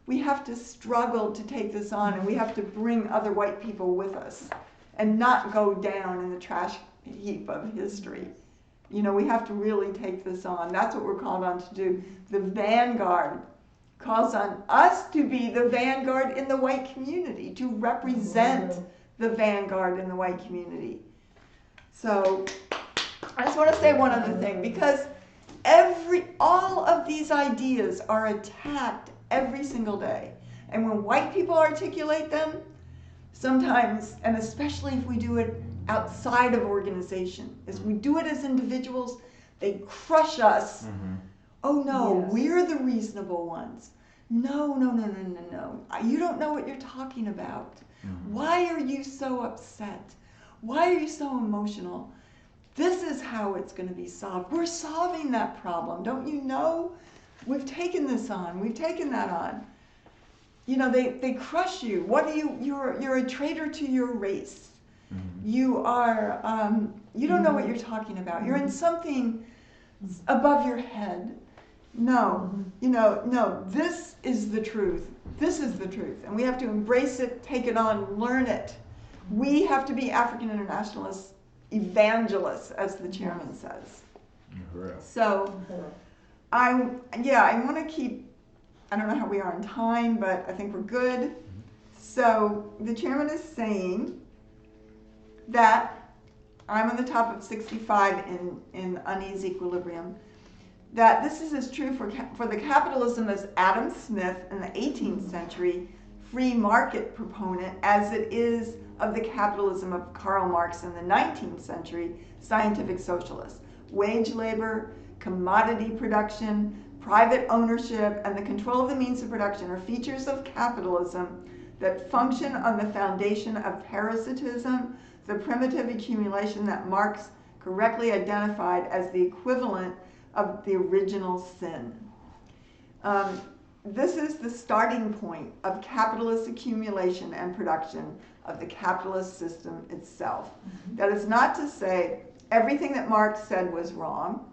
Speaker 1: we have to struggle to take this on, and we have to bring other white people with us and not go down in the trash heap of history. We have to really take this on. That's what we're called on to do. The vanguard calls on us to be the vanguard in the white community, to represent the vanguard in the white community. So I just want to say one other thing, because all of these ideas are attacked every single day. And when white people articulate them, sometimes, and especially if we do it outside of organization, as we do it as individuals, they crush us. Oh no, we're the reasonable ones. No. You don't know what you're talking about. Why are you so upset? Why are you so emotional? This is how it's going to be solved. We're solving that problem. Don't you know? We've taken this on. We've taken that on. They crush you. What are you? You're a traitor to your race. You are. You don't know what you're talking about. You're in something above your head. No. No. This is the truth. This is the truth, and we have to embrace it, take it on, learn it. We have to be African internationalists, evangelists, as the chairman says. So, I want to keep, I don't know how we are in time, but I think we're good. So, the chairman is saying that I'm on the top of 65 in uneasy equilibrium, that this is as true for the capitalism as Adam Smith in the 18th century free market proponent as it is of the capitalism of Karl Marx in the 19th century scientific socialist. Wage labor, commodity production, private ownership, and the control of the means of production are features of capitalism that function on the foundation of parasitism, the primitive accumulation that Marx correctly identified as the equivalent of the original sin. This is the starting point of capitalist accumulation and production of the capitalist system itself. That is not to say everything that Marx said was wrong,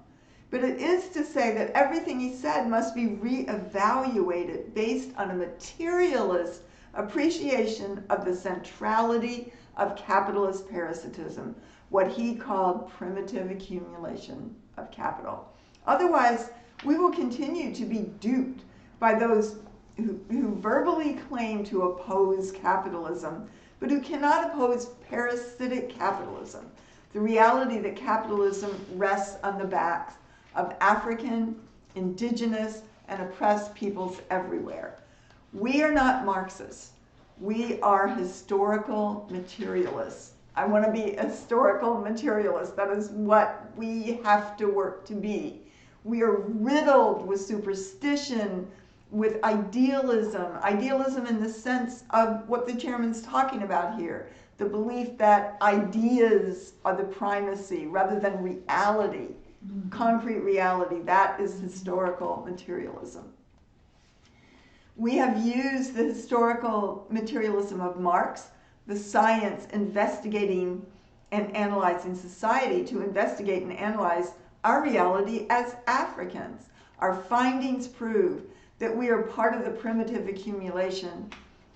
Speaker 1: but it is to say that everything he said must be re-evaluated based on a materialist appreciation of the centrality of capitalist parasitism, what he called primitive accumulation of capital. Otherwise, we will continue to be duped by those who verbally claim to oppose capitalism, but who cannot oppose parasitic capitalism, the reality that capitalism rests on the backs of African, indigenous, and oppressed peoples everywhere. We are not Marxists. We are historical materialists. I want to be a historical materialist. That is what we have to work to be. We are riddled with superstition, with idealism. Idealism in the sense of what the chairman's talking about here. The belief that ideas are the primacy rather than reality, concrete reality. That is historical materialism. We have used the historical materialism of Marx, the science investigating and analyzing society, to investigate and analyze our reality as Africans. Our findings prove that we are part of the primitive accumulation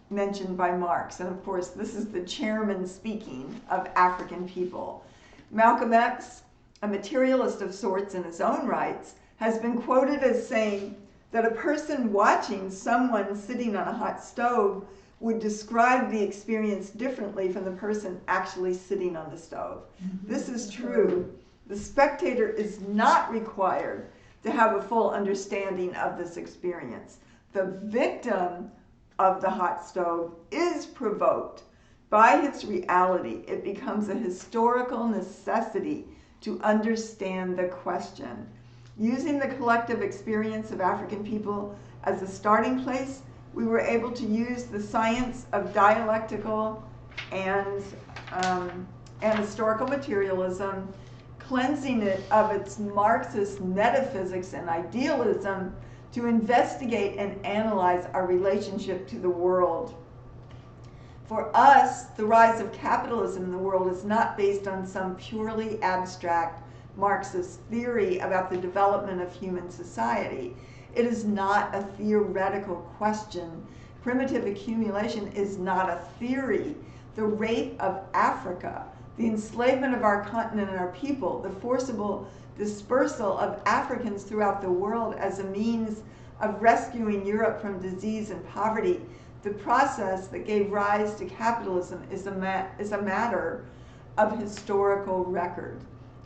Speaker 1: mentioned by Marx. And of course, this is the chairman speaking of African people. Malcolm X, a materialist of sorts in his own rights, has been quoted as saying that a person watching someone sitting on a hot stove would describe the experience differently from the person actually sitting on the stove. This is true. The spectator is not required to have a full understanding of this experience. The victim of the hot stove is provoked by its reality. It becomes a historical necessity to understand the question. Using the collective experience of African people as a starting place, we were able to use the science of dialectical and historical materialism, cleansing it of its Marxist metaphysics and idealism, to investigate and analyze our relationship to the world. For us, the rise of capitalism in the world is not based on some purely abstract Marxist theory about the development of human society. It is not a theoretical question. Primitive accumulation is not a theory. The rape of Africa, the enslavement of our continent and our people, the forcible dispersal of Africans throughout the world as a means of rescuing Europe from disease and poverty, the process that gave rise to capitalism is a matter of historical record.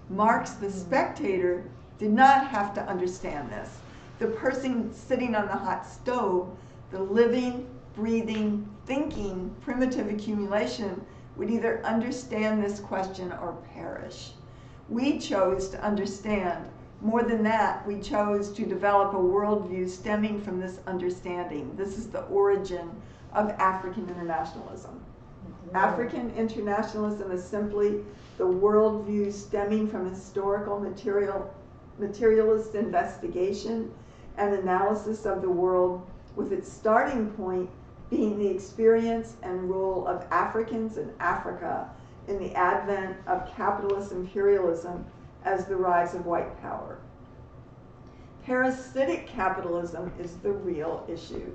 Speaker 1: Marx, the spectator, did not have to understand this. The person sitting on the hot stove, the living, breathing, thinking primitive accumulation, would either understand this question or perish. We chose to understand. More than that, we chose to develop a worldview stemming from this understanding. This is the origin of African internationalism. African internationalism is simply the worldview stemming from historical materialist investigation and analysis of the world, with its starting point being the experience and role of Africans in Africa in the advent of capitalist imperialism as the rise of white power. Parasitic capitalism is the real issue.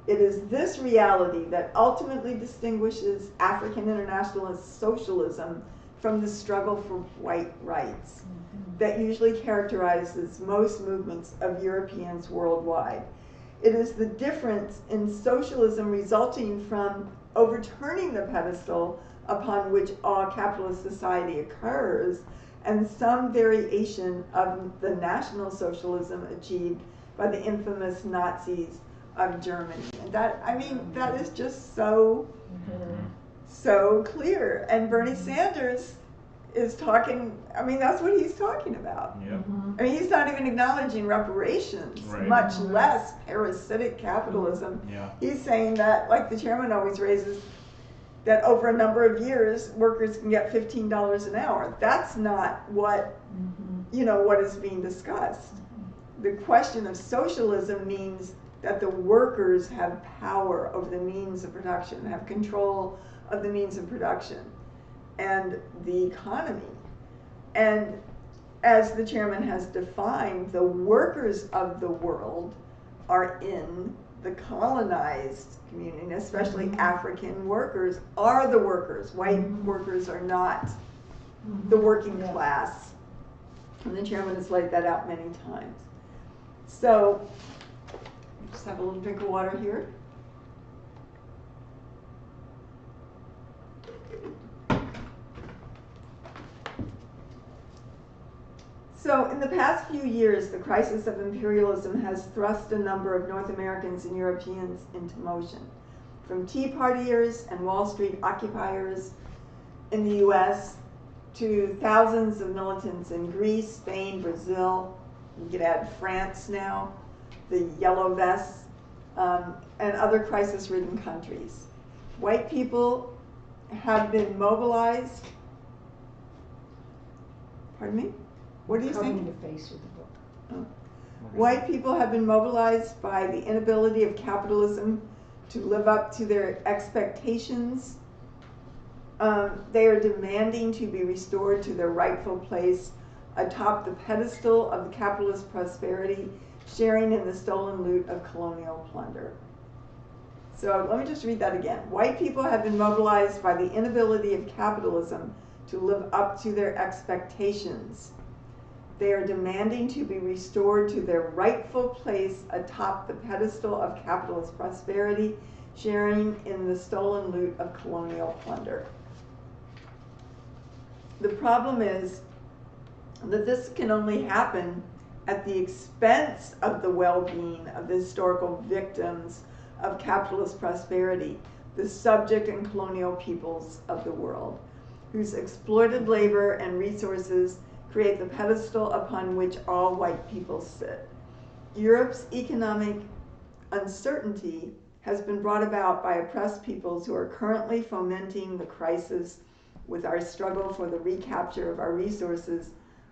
Speaker 1: It is this reality that ultimately distinguishes African internationalist socialism from the struggle for white rights that usually characterizes most movements of Europeans worldwide. It is the difference in socialism resulting from overturning the pedestal upon which all capitalist society occurs, and some variation of the National Socialism achieved by the infamous Nazis of Germany. And that, I mean, that is just so clear. And Bernie Sanders is talking, I mean, that's what he's talking about.
Speaker 3: Yep.
Speaker 1: I mean, he's not even acknowledging reparations,
Speaker 3: Right.
Speaker 1: much less parasitic capitalism.
Speaker 3: Yeah.
Speaker 1: He's saying that, like the chairman always raises, that over a number of years, workers can get $15 an hour. That's not what, what is being discussed. The question of socialism means that the workers have power over the means of production, have control of the means of production and the economy. And as the chairman has defined, the workers of the world are in the colonized community, especially African workers are the workers. White workers are not the working class. And the chairman has laid that out many times. So, just have a little drink of water here. So in the past few years, the crisis of imperialism has thrust a number of North Americans and Europeans into motion. From Tea Partiers and Wall Street occupiers in the US to thousands of militants in Greece, Spain, Brazil, you could add France now, the yellow vests, and other crisis-ridden countries. White people have been mobilized. Pardon me? What are you saying?
Speaker 2: Covering your face with the book.
Speaker 1: Oh. White people have been mobilized by the inability of capitalism to live up to their expectations. They are demanding to be restored to their rightful place atop the pedestal of the capitalist prosperity, sharing in the stolen loot of colonial plunder. So let me just read that again. White people have been mobilized by the inability of capitalism to live up to their expectations. They are demanding to be restored to their rightful place atop the pedestal of capitalist prosperity, sharing in the stolen loot of colonial plunder. The problem is that this can only happen at the expense of the well-being of the historical victims of capitalist prosperity, the subject and colonial peoples of the world, whose exploited labor and resources create the pedestal upon which all white people sit. Europe's economic uncertainty has been brought about by oppressed peoples who are currently fomenting the crisis with our struggle for the recapture of our resources,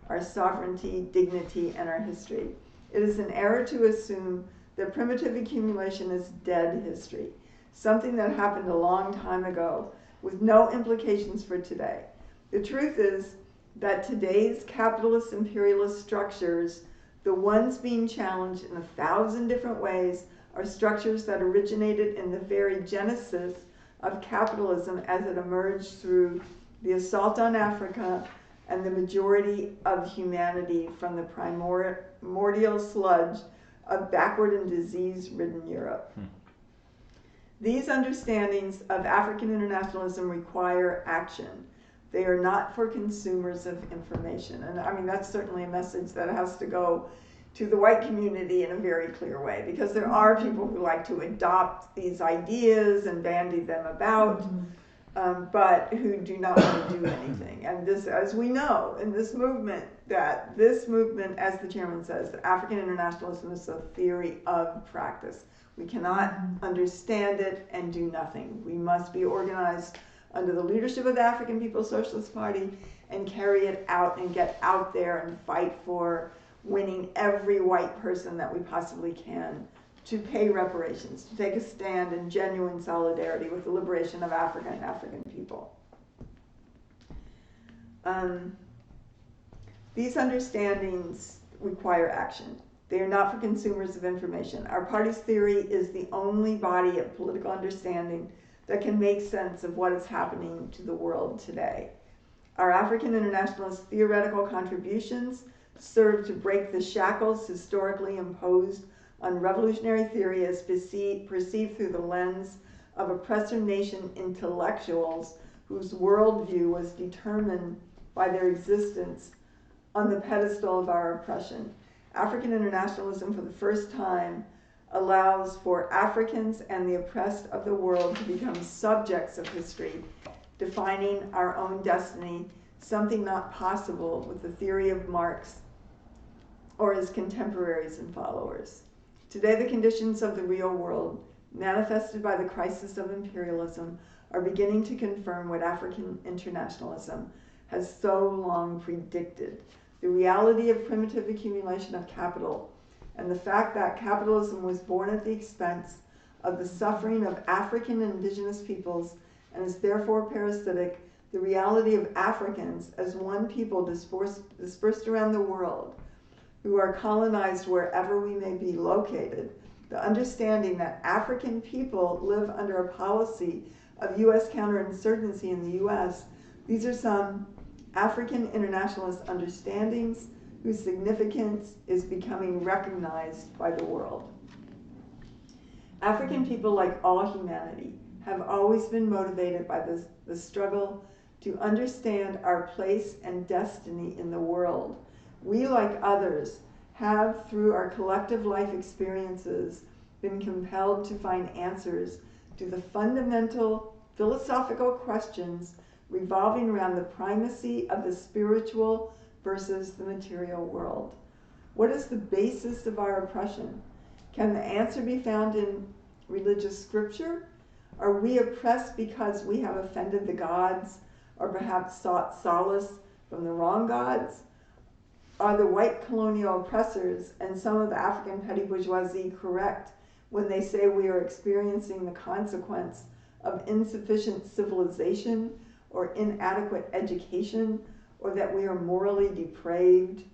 Speaker 1: our sovereignty, dignity, and our history. It is an error to assume that primitive accumulation is dead history, something that happened a long time ago with no implications for today. The truth is that today's capitalist imperialist structures, the ones being challenged in 1,000 different ways, are structures that originated in the very genesis of capitalism as it emerged through the assault on Africa and the majority of humanity from the primordial sludge of backward and disease-ridden Europe. These understandings of African internationalism require action. They are not for consumers of information. And I mean, that's certainly a message that has to go to the white community in a very clear way, because there are people who like to adopt these ideas and bandy them about, but who do not want to do anything. And this, as we know in this movement, that this movement, as the chairman says, that African internationalism is a theory of practice. We cannot understand it and do nothing. We must be organized under the leadership of the African People's Socialist Party and carry it out and get out there and fight for winning every white person that we possibly can to pay reparations, to take a stand in genuine solidarity with the liberation of Africa and African people. These understandings require action. They are not for consumers of information. Our party's theory is the only body of political understanding that can make sense of what is happening to the world today. Our African internationalist theoretical contributions serve to break the shackles historically imposed on revolutionary theory as perceived through the lens of oppressor nation intellectuals whose worldview was determined by their existence on the pedestal of our oppression. African internationalism, for the first time, allows for Africans and the oppressed of the world to become subjects of history, defining our own destiny, something not possible with the theory of Marx or his contemporaries and followers. Today, the conditions of the real world, manifested by the crisis of imperialism, are beginning to confirm what African internationalism has so long predicted: the reality of primitive accumulation of capital, and the fact that capitalism was born at the expense of the suffering of African and indigenous peoples and is therefore parasitic, the reality of Africans as one people dispersed around the world, who are colonized wherever we may be located, the understanding that African people live under a policy of U.S. counterinsurgency in the U.S., these are some African internationalist understandings whose significance is becoming recognized by the world. African people, like all humanity, have always been motivated by the struggle to understand our place and destiny in the world. We, like others, have, through our collective life experiences, been compelled to find answers to the fundamental philosophical questions revolving around the primacy of the spiritual versus the material world. What is the basis of our oppression? Can the answer be found in religious scripture? Are we oppressed because we have offended the gods, or perhaps sought solace from the wrong gods? Are the white colonial oppressors and some of the African petty bourgeoisie correct when they say we are experiencing the consequence of insufficient civilization or inadequate education, or that we are morally depraved?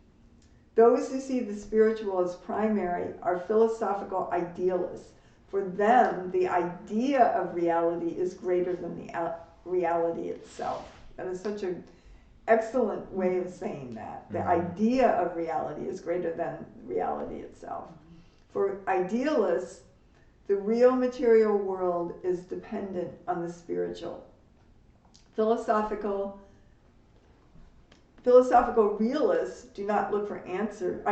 Speaker 1: Those who see the spiritual as primary are philosophical idealists. For them, the idea of reality is greater than the reality itself. That is such an excellent way of saying that. The idea of reality is greater than reality itself. For idealists, the real material world is dependent on the spiritual. Philosophical realists do not look for answers.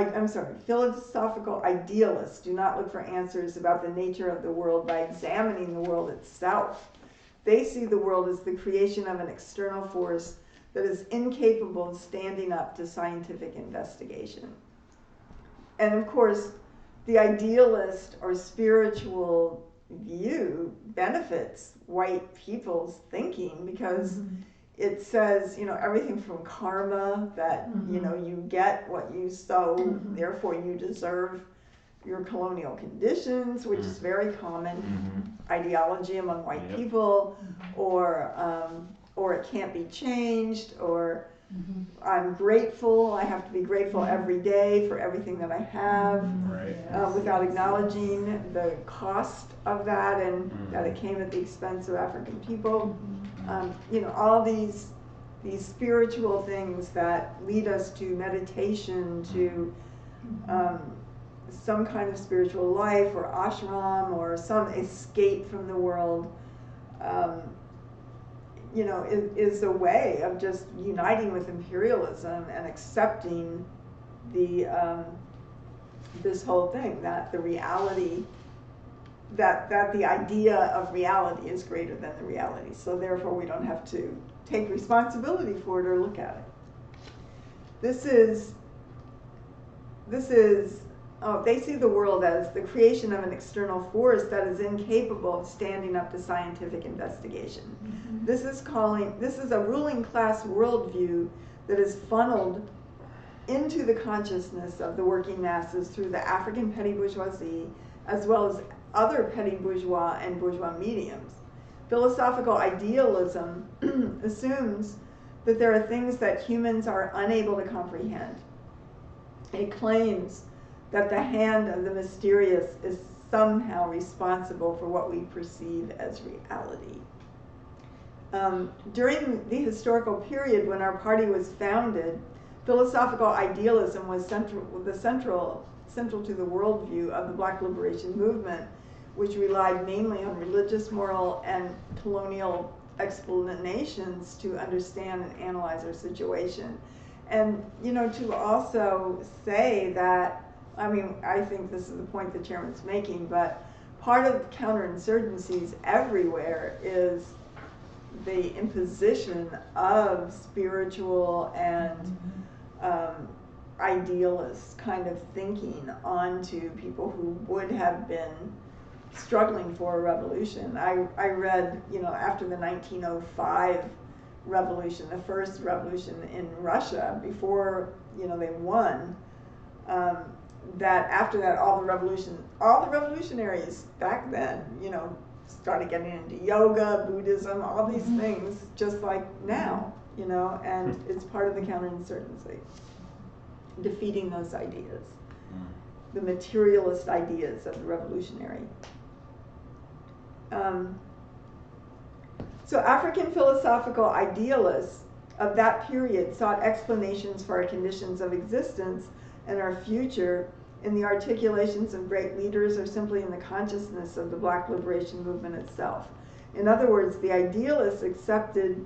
Speaker 1: Philosophical idealists do not look for answers about the nature of the world by examining the world itself. They see the world as the creation of an external force that is incapable of standing up to scientific investigation. And of course, the idealist or spiritual view benefits white people's thinking because it says, everything from karma, that, you get what you sow, therefore you deserve your colonial conditions, which is very common ideology among white people, or it can't be changed, or I'm grateful, I have to be grateful every day for everything that I have, without acknowledging the cost of that and that it came at the expense of African people. All these spiritual things that lead us to meditation, to some kind of spiritual life, or ashram, or some escape from the world, is a way of just uniting with imperialism and accepting this whole thing, that the reality, that the idea of reality is greater than the reality. So therefore we don't have to take responsibility for it or look at it. They see the world as the creation of an external force that is incapable of standing up to scientific investigation. This is a ruling class worldview that is funneled into the consciousness of the working masses through the African petty bourgeoisie, as well as other petty bourgeois and bourgeois mediums. Philosophical idealism assumes that there are things that humans are unable to comprehend. It claims that the hand of the mysterious is somehow responsible for what we perceive as reality. During the historical period when our party was founded, philosophical idealism was central to the worldview of the Black Liberation Movement, which relied mainly on religious, moral, and colonial explanations to understand and analyze our situation. And, to also say that, I think this is the point the chairman's making, but part of counterinsurgencies everywhere is the imposition of spiritual and idealist kind of thinking onto people who would have been struggling for a revolution. I read, after the 1905 revolution, the first revolution in Russia, before, they won, that after that all the revolutionaries back then, started getting into yoga, Buddhism, all these things, just like now, and it's part of the counterinsurgency, defeating those ideas, the materialist ideas of the revolutionary. So African philosophical idealists of that period sought explanations for our conditions of existence and our future in the articulations of great leaders, or simply in the consciousness of the Black Liberation Movement itself. In other words, the idealists accepted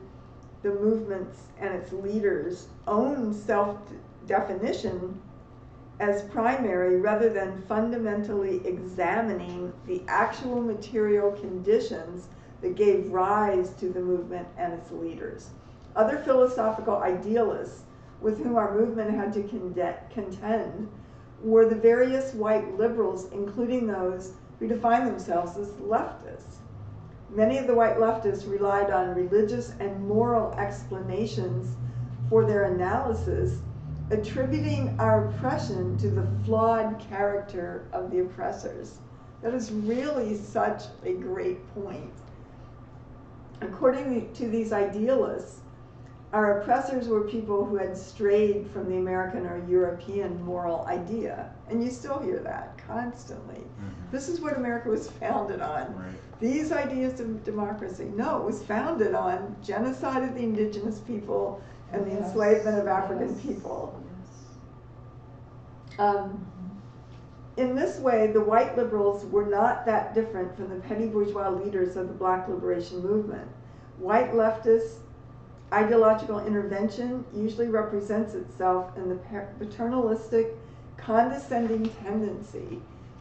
Speaker 1: the movement's and its leaders' own self-definition as primary, rather than fundamentally examining the actual material conditions that gave rise to the movement and its leaders. Other philosophical idealists with whom our movement had to contend were the various white liberals, including those who defined themselves as leftists. Many of the white leftists relied on religious and moral explanations for their analysis, attributing our oppression to the flawed character of the oppressors. That is really such a great point. According to these idealists, our oppressors were people who had strayed from the American or European moral idea. And you still hear that constantly.
Speaker 3: Mm-hmm.
Speaker 1: This is what America was founded on.
Speaker 3: Right.
Speaker 1: These ideas of democracy. No, it was founded on genocide of the indigenous people and the enslavement of African people. In this way, the white liberals were not that different from the petty bourgeois leaders of the Black liberation movement. White leftists' ideological intervention usually represents itself in the paternalistic, condescending tendency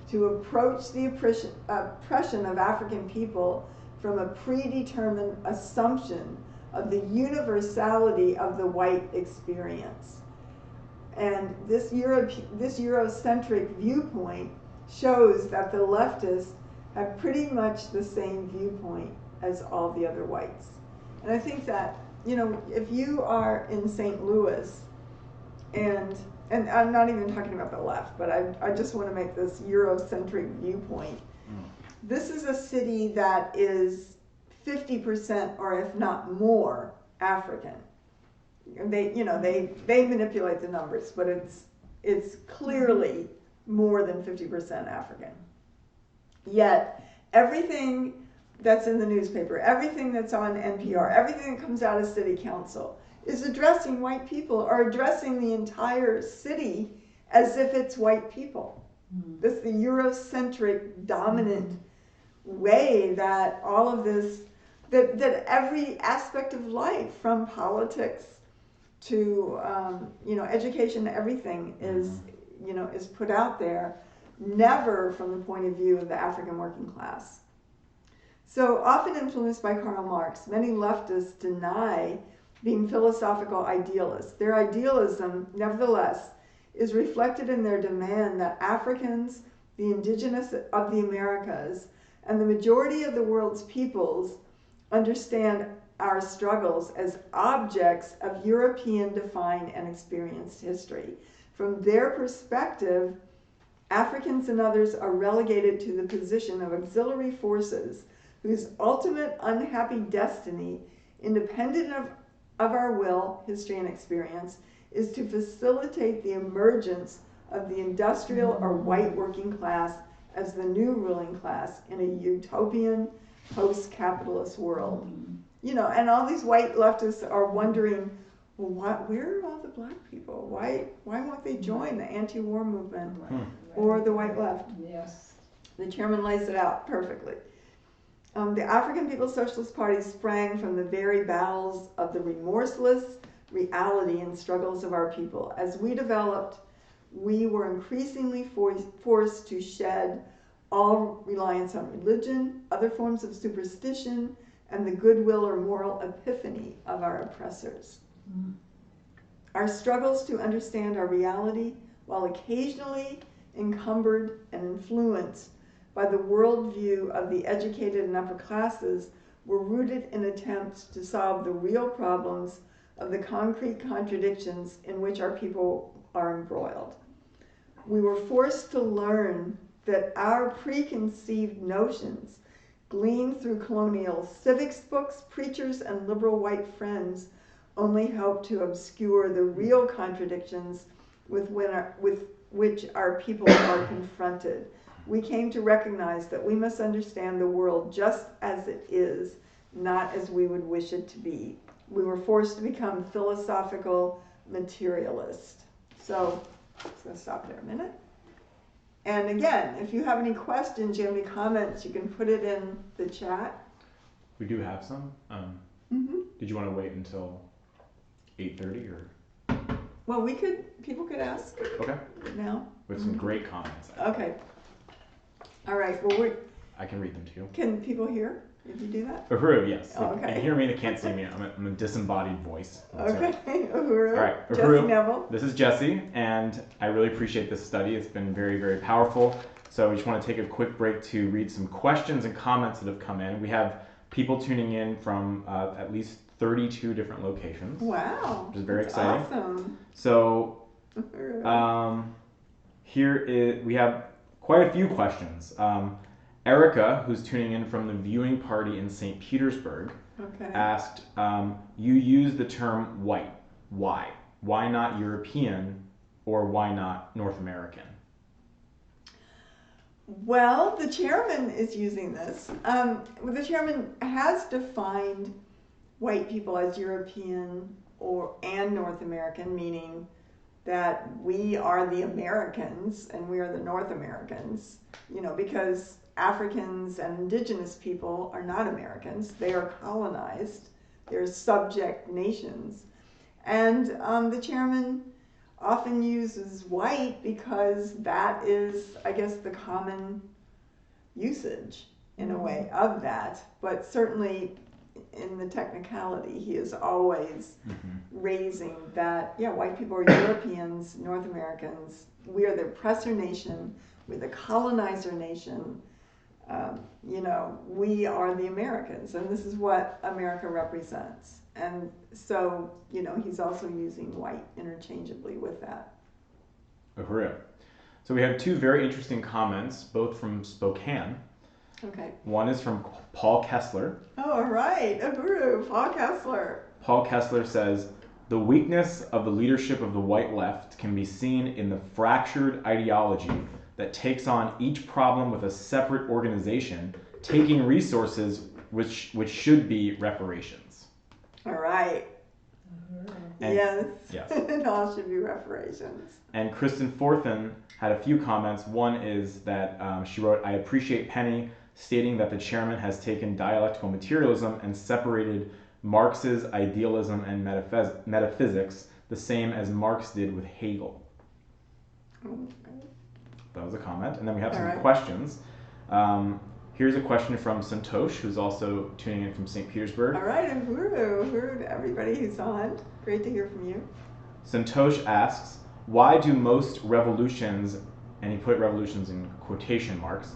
Speaker 1: to approach the oppression of African people from a predetermined assumption of the universality of the white experience. And this Eurocentric viewpoint shows that the leftists have pretty much the same viewpoint as all the other whites. And I think that, you know, if you are in St. Louis, and I'm not even talking about the left, but I just want to make this Eurocentric viewpoint. This is a city that is 50% or if not more African. They manipulate the numbers, but it's clearly more than 50% African. Yet everything that's in the newspaper, everything that's on NPR, everything that comes out of city council is addressing white people or addressing the entire city as if it's white people. Mm-hmm. This is the Eurocentric dominant way that all of this, that every aspect of life, from politics to education, everything is put out there, never from the point of view of the African working class. So often influenced by Karl Marx, many leftists deny being philosophical idealists. Their idealism, nevertheless, is reflected in their demand that Africans, the indigenous of the Americas, and the majority of the world's peoples understand our struggles as objects of European defined and experienced history. From their perspective, Africans and others are relegated to the position of auxiliary forces whose ultimate unhappy destiny, independent of our will, history, and experience, is to facilitate the emergence of the industrial or white working class as the new ruling class in a utopian post-capitalist world. You know, and all these white leftists are wondering, well, where are all the black people? Why won't they join the anti-war movement or the white left?
Speaker 2: Yes.
Speaker 1: The chairman lays it out perfectly. The African People's Socialist Party sprang from the very bowels of the remorseless reality and struggles of our people. As we developed, we were increasingly forced to shed all reliance on religion, other forms of superstition, and the goodwill or moral epiphany of our oppressors. Mm. Our struggles to understand our reality, while occasionally encumbered and influenced by the worldview of the educated and upper classes, were rooted in attempts to solve the real problems of the concrete contradictions in which our people are embroiled. We were forced to learn that our preconceived notions, gleaned through colonial civics books, preachers, and liberal white friends, only help to obscure the real contradictions with which our people are confronted. We came to recognize that we must understand the world just as it is, not as we would wish it to be. We were forced to become philosophical materialists. So, I'm just going to stop there a minute. And again, if you have any questions, you have any comments, you can put it in the chat.
Speaker 3: We do have some. Did you want to wait until 8:30 or?
Speaker 1: Well, people could ask.
Speaker 3: Okay.
Speaker 1: Now.
Speaker 3: With some great comments.
Speaker 1: Okay. All right. Well,
Speaker 3: I can read them to you.
Speaker 1: Can people hear? Did you do that?
Speaker 3: Uhuru, yes.
Speaker 1: Oh,
Speaker 3: You
Speaker 1: okay.
Speaker 3: can hear me, they can't see me. I'm a disembodied voice.
Speaker 1: Okay. Uhuru.
Speaker 3: All right,
Speaker 1: Jesse
Speaker 3: Uhuru.
Speaker 1: Neville.
Speaker 3: This is Jesse, and I really appreciate this study. It's been very, very powerful. So we just want to take a quick break to read some questions and comments that have come in. We have people tuning in from at least 32 different locations.
Speaker 1: Wow.
Speaker 3: Which is very
Speaker 1: That's
Speaker 3: exciting.
Speaker 1: Awesome.
Speaker 3: So
Speaker 1: Uhuru.
Speaker 3: we have quite a few questions. Erica, who's tuning in from the viewing party in St. Petersburg,
Speaker 1: Okay.
Speaker 3: asked, you use the term white. Why? Why not European, or why not North American?
Speaker 1: Well, the chairman is using this. The chairman has defined white people as European and North American, meaning that we are the Americans and we are the North Americans, because Africans and indigenous people are not Americans. They are colonized. They're subject nations. And the chairman often uses white because that is, I guess, the common usage in a way of that. But certainly in the technicality, he is always raising that, white people are Europeans, North Americans. We are the oppressor nation. We're the colonizer nation. We are the Americans, and this is what America represents. And so, he's also using white interchangeably with that.
Speaker 3: Uhuru. So we have two very interesting comments, both from Spokane.
Speaker 1: Okay.
Speaker 3: One is from Paul Kessler.
Speaker 1: Oh, all right. Uhuru, Paul Kessler.
Speaker 3: Paul Kessler says, the weakness of the leadership of the white left can be seen in the fractured ideology that takes on each problem with a separate organization, taking resources which should be reparations.
Speaker 1: All right.
Speaker 3: And,
Speaker 1: yes.
Speaker 3: Yes.
Speaker 1: It all should be reparations.
Speaker 3: And Kristen Forthen had a few comments. One is that she wrote, I appreciate Penny stating that the chairman has taken dialectical materialism and separated Marx's idealism and metaphysics the same as Marx did with Hegel.
Speaker 1: Okay.
Speaker 3: That was a comment. And then we have some
Speaker 1: right.
Speaker 3: questions. Here's a question from Santosh, who's also tuning in from St. Petersburg.
Speaker 1: All right, Uhuru to everybody who's on. Great to hear from you.
Speaker 3: Santosh asks, why do most revolutions, and he put revolutions in quotation marks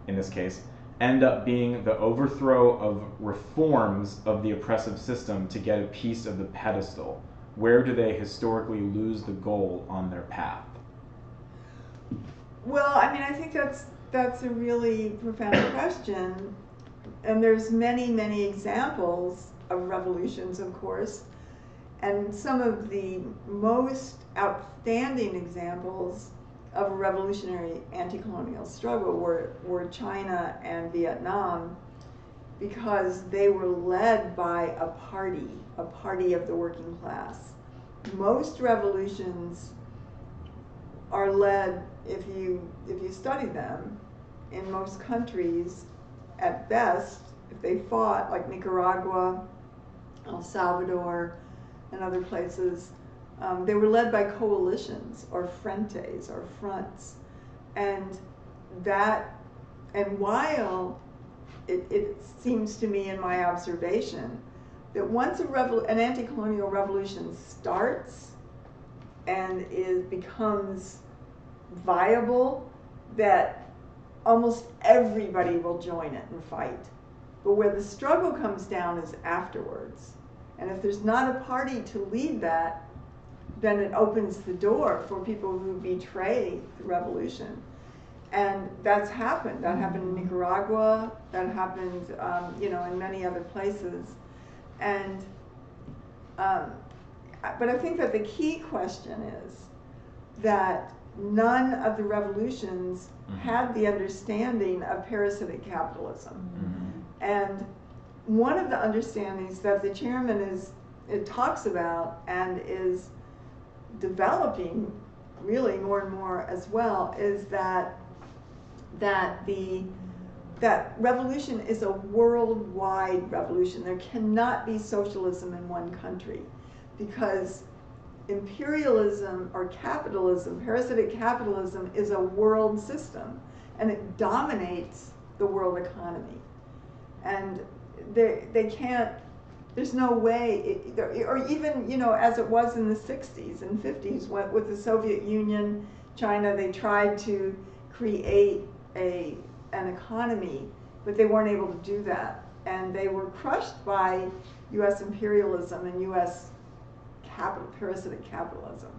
Speaker 3: in this case, end up being the overthrow of reforms of the oppressive system to get a piece of the pedestal? Where do they historically lose the goal on their path?
Speaker 1: Well, I think that's a really profound question. And there's many examples of revolutions, of course. And some of the most outstanding examples of a revolutionary anti-colonial struggle were China and Vietnam, because they were led by a party of the working class. Most revolutions are led, if you study them, in most countries, at best, if they fought, like Nicaragua, El Salvador, and other places, they were led by coalitions or frentes or fronts. And while it seems to me in my observation that once an anti-colonial revolution starts and becomes viable, that almost everybody will join it and fight. But where the struggle comes down is afterwards. And if there's not a party to lead that, then it opens the door for people who betray the revolution. And that's happened. That happened in Nicaragua. That happened, in many other places. And, but I think that the key question is that none of the revolutions had the understanding of parasitic capitalism. And one of the understandings that the chairman talks about and is developing really more and more as well is that revolution is a worldwide revolution. There cannot be socialism in one country, because imperialism or capitalism, parasitic capitalism, is a world system, and it dominates the world economy. and they can't. There's no way, or even, as it was in the 60s and 50s with the Soviet Union, China, they tried to create an economy, but they weren't able to do that. And they were crushed by U.S. imperialism and U.S. parasitic capitalism.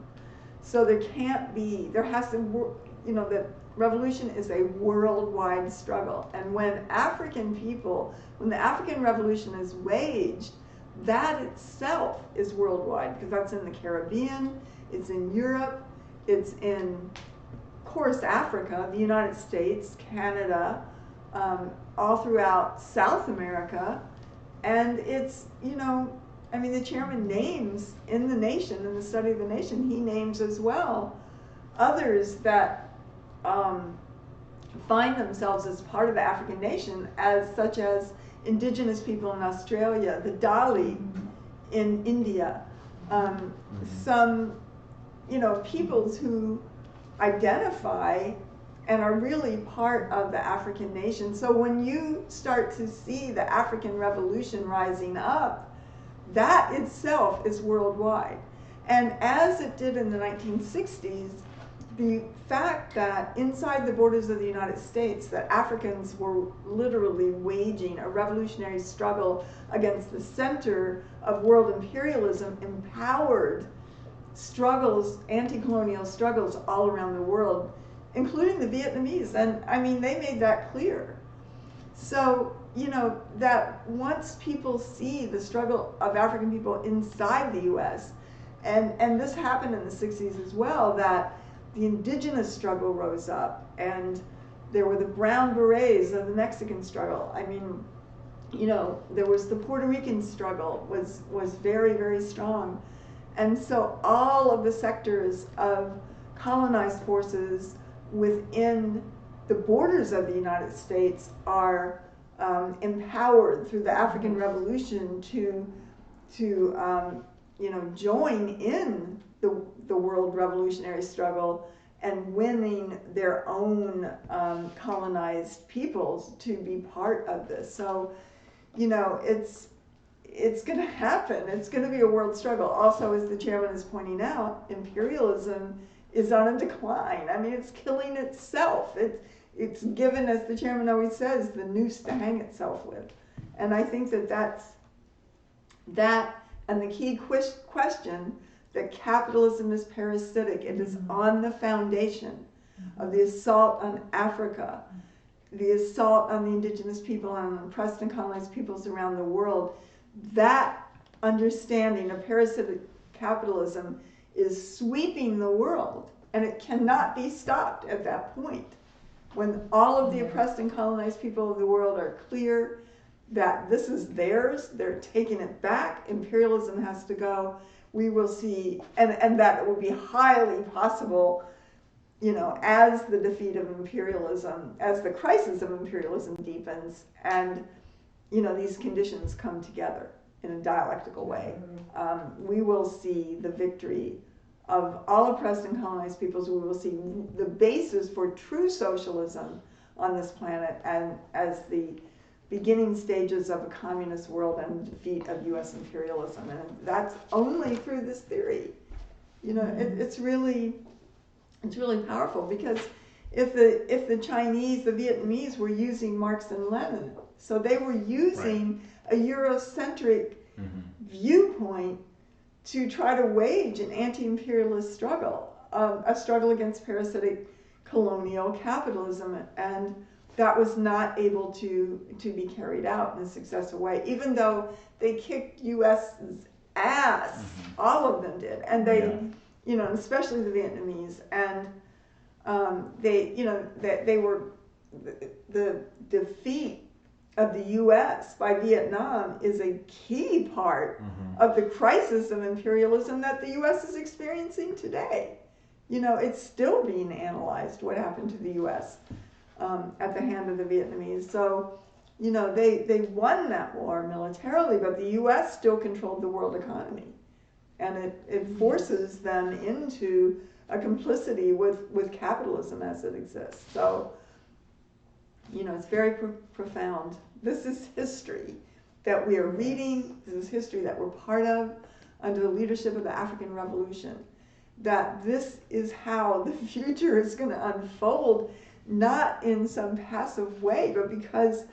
Speaker 1: So there has to, the revolution is a worldwide struggle. And when the African Revolution is waged, that itself is worldwide, because that's in the Caribbean, it's in Europe, it's in, of course, Africa, the United States, Canada, all throughout South America, and it's, the chairman names in the nation, in the study of the nation, he names as well others that find themselves as part of the African nation, such as indigenous people in Australia, the Dali in India, some, peoples who identify and are really part of the African nation. So when you start to see the African Revolution rising up, that itself is worldwide. And as it did in the 1960s, the fact that inside the borders of the United States, that Africans were literally waging a revolutionary struggle against the center of world imperialism empowered struggles, anti-colonial struggles all around the world, including the Vietnamese. And they made that clear. So, that once people see the struggle of African people inside the U.S., and this happened in the 60s as well, that the indigenous struggle rose up, and there were the brown berets of the Mexican struggle. There was the Puerto Rican struggle was very, very strong. And so all of the sectors of colonized forces within the borders of the United States are empowered through the African Revolution to join in the world revolutionary struggle and winning their own colonized peoples to be part of this. So, it's going to happen. It's going to be a world struggle. Also, as the chairman is pointing out, imperialism is on a decline. It's killing itself. It's given, as the chairman always says, the noose to hang itself with. And I think that's that, and the key question, that capitalism is parasitic. It is on the foundation of the assault on Africa, the assault on the indigenous people and on oppressed and colonized peoples around the world. That understanding of parasitic capitalism is sweeping the world, and it cannot be stopped at that point. When all of the oppressed and colonized people of the world are clear that this is theirs, they're taking it back, imperialism has to go, we will see, and that it will be highly possible, as the defeat of imperialism, as the crisis of imperialism deepens, and these conditions come together in a dialectical way, we will see the victory of all oppressed and colonized peoples. We will see the basis for true socialism on this planet, and as the beginning stages of a communist world and defeat of U.S. imperialism. And that's only through this theory. It's really powerful, because if the Chinese, the Vietnamese were using Marx and Lenin, so they were using a Eurocentric viewpoint to try to wage an anti-imperialist struggle, a struggle against parasitic colonial capitalism, and that was not able to be carried out in a successful way, even though they kicked U.S.'s ass. All of them did, and they, especially the Vietnamese, and they were the defeat of the U.S. by Vietnam is a key part of the crisis of imperialism that the U.S. is experiencing today. It's still being analyzed what happened to the U.S. At the hand of the Vietnamese. So, they won that war militarily, but the U.S. still controlled the world economy. And it forces them into a complicity with capitalism as it exists. So, it's very profound, This is history that we are reading. This is history that we're part of under the leadership of the African Revolution. That this is how the future is going to unfold, not in some passive way, but because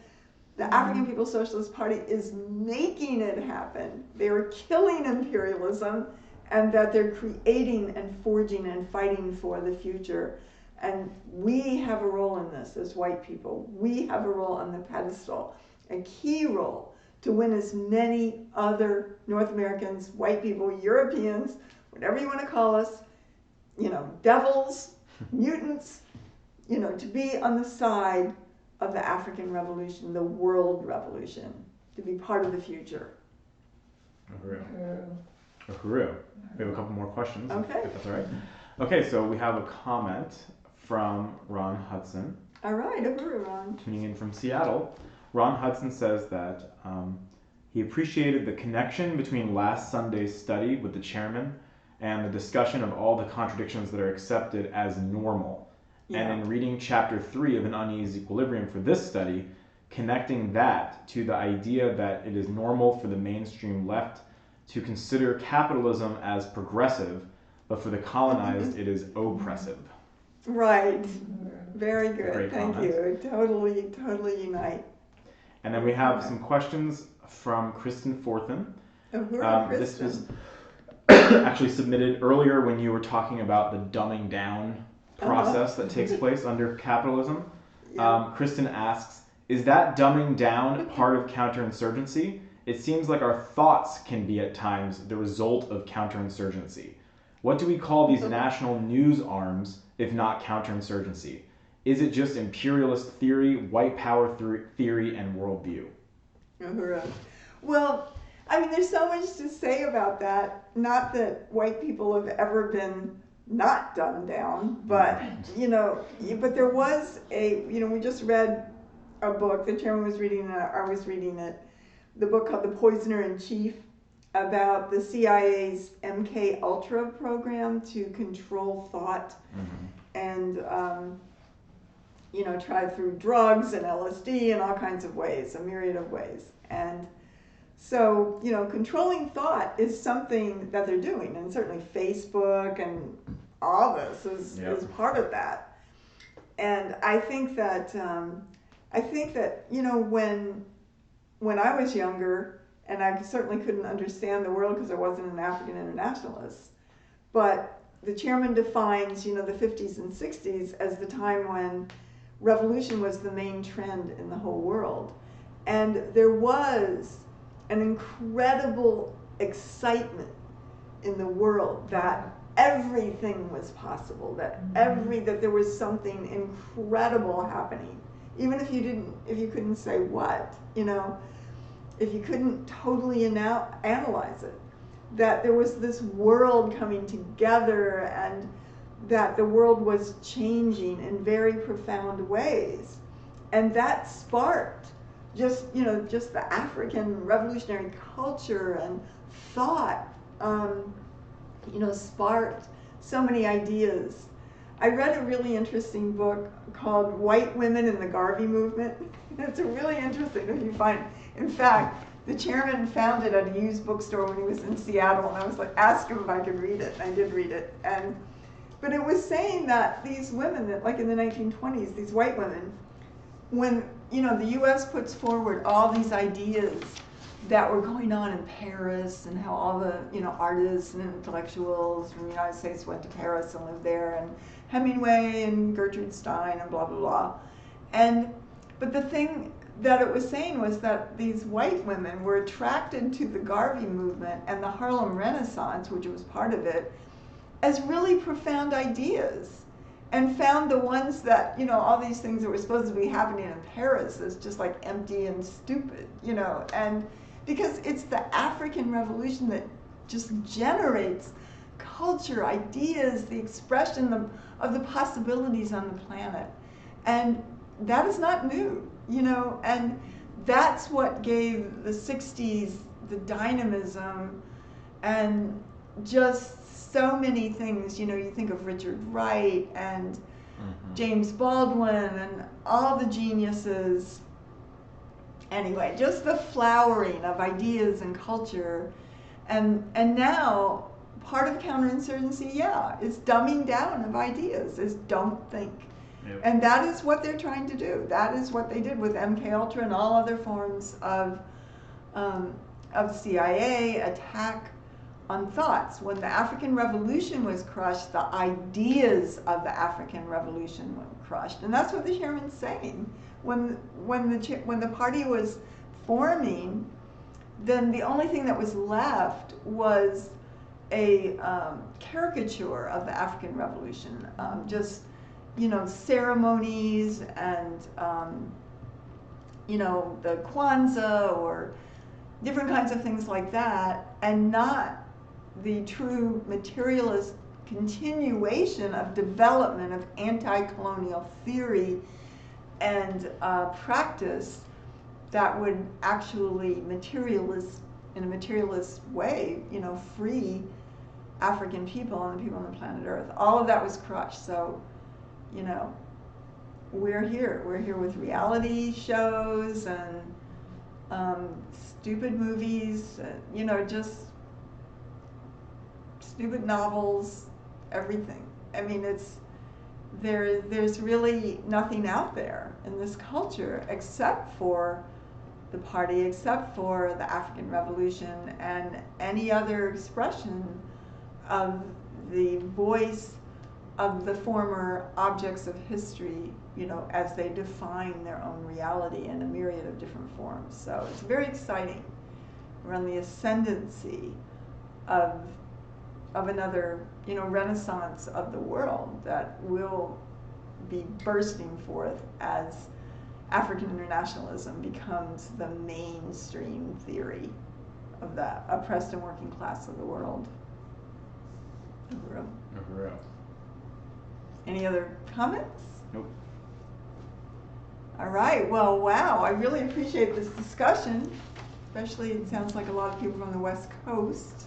Speaker 1: the African People's Socialist Party is making it happen. They are killing imperialism, and that they're creating and forging and fighting for the future. And we have a role in this as white people. We have a role on the pedestal, a key role to win as many other North Americans, white people, Europeans, whatever you want to call us, devils, mutants, to be on the side of the African Revolution, the world revolution, to be part of the future.
Speaker 3: Uhuru. We have a couple more questions,
Speaker 1: Okay.
Speaker 3: if that's all right. Okay, so we have a comment from Ron Hudson.
Speaker 1: All right, Uhuru, Ron.
Speaker 3: Tuning in from Seattle. Ron Hudson says that he appreciated the connection between last Sunday's study with the chairman and the discussion of all the contradictions that are accepted as normal.
Speaker 1: Yeah.
Speaker 3: And in reading chapter 3 of An Uneasy Equilibrium for this study, connecting that to the idea that it is normal for the mainstream left to consider capitalism as progressive, but for the colonized it is oppressive.
Speaker 1: Right. Very good.
Speaker 3: Great
Speaker 1: Thank
Speaker 3: comment.
Speaker 1: you. Totally unite.
Speaker 3: And then we have some questions from Kristen Forthen.
Speaker 1: Uhuru,
Speaker 3: This
Speaker 1: Kristen.
Speaker 3: was actually submitted earlier when you were talking about the dumbing down process that takes place under capitalism.
Speaker 1: Yeah.
Speaker 3: Kristen asks, is that dumbing down part of counterinsurgency? It seems like our thoughts can be at times the result of counterinsurgency. What do we call these national news arms if not counterinsurgency? Is it just imperialist theory, white power theory, and worldview?
Speaker 1: Uhuru. Well, there's so much to say about that. Not that white people have ever been not dumbed down, but but there was we just read a book. The chairman was reading it. I was reading it. The book called The Poisoner in Chief, about the CIA's MK Ultra program to control thought, and tried through drugs and LSD and all kinds of ways, a myriad of ways. And so, controlling thought is something that they're doing, and certainly Facebook and all this is part of that. And I think that when I was younger, and I certainly couldn't understand the world because I wasn't an African internationalist, but the chairman defines, the 50s and 60s as the time when revolution was the main trend in the whole world. And there was an incredible excitement in the world that everything was possible, that there was something incredible happening, even if you couldn't say what, if you couldn't totally analyze it, that there was this world coming together and that the world was changing in very profound ways. And that sparked just the African revolutionary culture and thought, sparked so many ideas. I read a really interesting book called White Women in the Garvey Movement. It's really interesting if you find. In fact, the chairman found it at a used bookstore when he was in Seattle, and I was like, ask him if I could read it. And I did read it. But it was saying that these women, that like in the 1920s, these white women, when the U.S. puts forward all these ideas that were going on in Paris, and how all the artists and intellectuals from the United States went to Paris and lived there, and Hemingway and Gertrude Stein and blah blah blah, but the thing that it was saying was that these white women were attracted to the Garvey movement and the Harlem Renaissance, which was part of it, as really profound ideas, and found the ones that, all these things that were supposed to be happening in Paris as just like empty and stupid, and because it's the African Revolution that just generates culture, ideas, the expression of the possibilities on the planet. And that is not new, and that's what gave the 60s the dynamism and just so many things. You think of Richard Wright and James Baldwin and all the geniuses anyway, just the flowering of ideas and culture. And now part of counterinsurgency, is dumbing down of ideas, is don't think.
Speaker 3: Yep.
Speaker 1: And that is what they're trying to do. That is what they did with MKUltra and all other forms of CIA attack on thoughts. When the African Revolution was crushed, the ideas of the African Revolution were crushed, and that's what the chairman's saying. When the party was forming, then the only thing that was left was a caricature of the African Revolution, just ceremonies and the Kwanzaa or different kinds of things like that, and not the true materialist continuation of development of anti-colonial theory and practice that would actually in a materialist way, free African people and the people on the planet Earth. All of that was crushed. So, we're here. We're here with reality shows and stupid movies, just stupid novels, everything. I mean, there's really nothing out there in this culture except for the party, except for the African Revolution and any other expression of the voice of the former objects of history, as they define their own reality in a myriad of different forms. So it's very exciting. We're on the ascendancy of another, renaissance of the world that will be bursting forth as African internationalism becomes the mainstream theory of the oppressed and working class of the world. Any other comments?
Speaker 3: Nope.
Speaker 1: All right. Well, wow. I really appreciate this discussion. Especially, it sounds like a lot of people from the West Coast.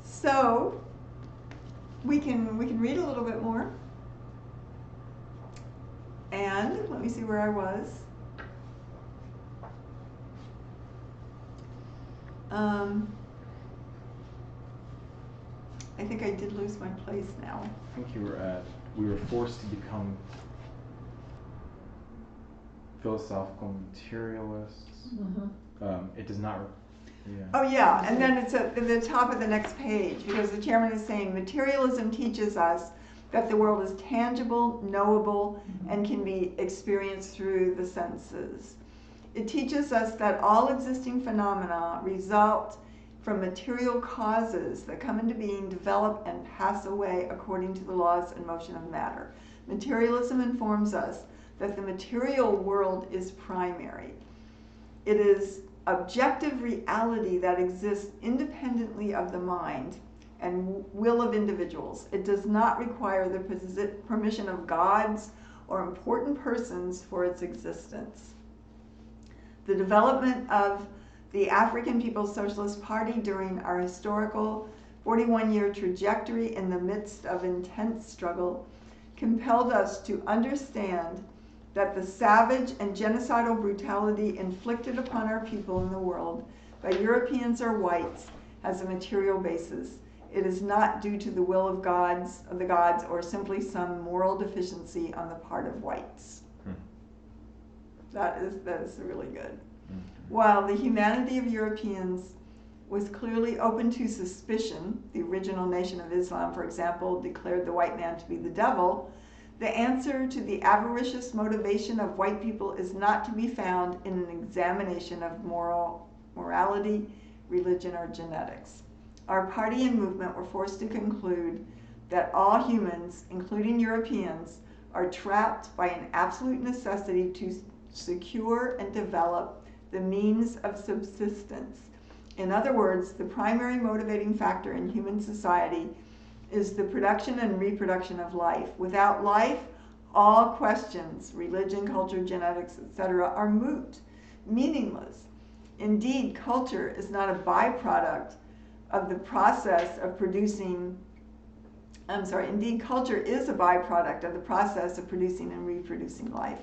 Speaker 1: So we can read a little bit more. And let me see where I was. I think I did lose my place now.
Speaker 3: I think we were forced to become philosophical materialists.
Speaker 2: Mm-hmm.
Speaker 3: It does not. Yeah.
Speaker 1: Oh yeah, and then it's at the top of the next page, because the chairman is saying materialism teaches us that the world is tangible, knowable, and can be experienced through the senses. It teaches us that all existing phenomena result from material causes that come into being, develop, and pass away according to the laws and motion of matter. Materialism informs us that the material world is primary. It is objective reality that exists independently of the mind and will of individuals. It does not require the permission of gods or important persons for its existence. The development of the African People's Socialist Party during our historical 41-year trajectory in the midst of intense struggle compelled us to understand that the savage and genocidal brutality inflicted upon our people in the world by Europeans or whites has a material basis. It is not due to the will of the gods, or simply some moral deficiency on the part of whites. That is really good. While the humanity of Europeans was clearly open to suspicion, the original Nation of Islam, for example, declared the white man to be the devil, the answer to the avaricious motivation of white people is not to be found in an examination of morality, religion, or genetics. Our party and movement were forced to conclude that all humans, including Europeans, are trapped by an absolute necessity to secure and develop the means of subsistence. In other words, the primary motivating factor in human society is the production and reproduction of life. Without life, all questions, religion, culture, genetics, etc., are moot, meaningless. Indeed, culture is not a byproduct of the process of producing, indeed, culture is a byproduct of the process of producing and reproducing life.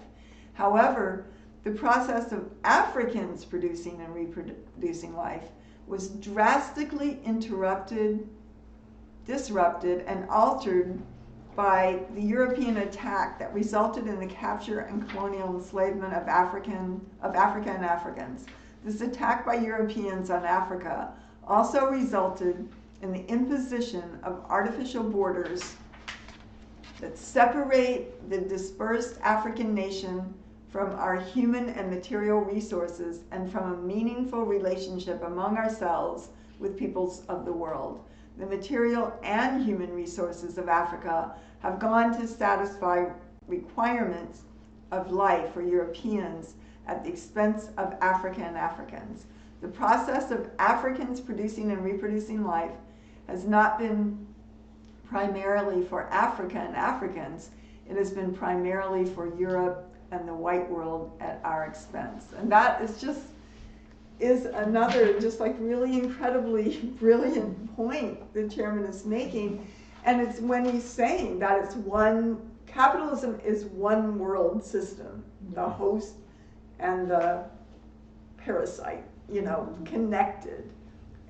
Speaker 1: However, the process of Africans producing and reproducing life was drastically disrupted, and altered by the European attack that resulted in the capture and colonial enslavement of Africa and Africans. This attack by Europeans on Africa also resulted in the imposition of artificial borders that separate the dispersed African nation from our human and material resources and from a meaningful relationship among ourselves with peoples of the world. The material and human resources of Africa have gone to satisfy requirements of life for Europeans at the expense of Africa and Africans. The process of Africans producing and reproducing life has not been primarily for Africa and Africans. It has been primarily for Europe and the white world at our expense. And that is another just like really incredibly brilliant point the chairman is making. And it's when he's saying that capitalism is one world system, the host and the parasite, connected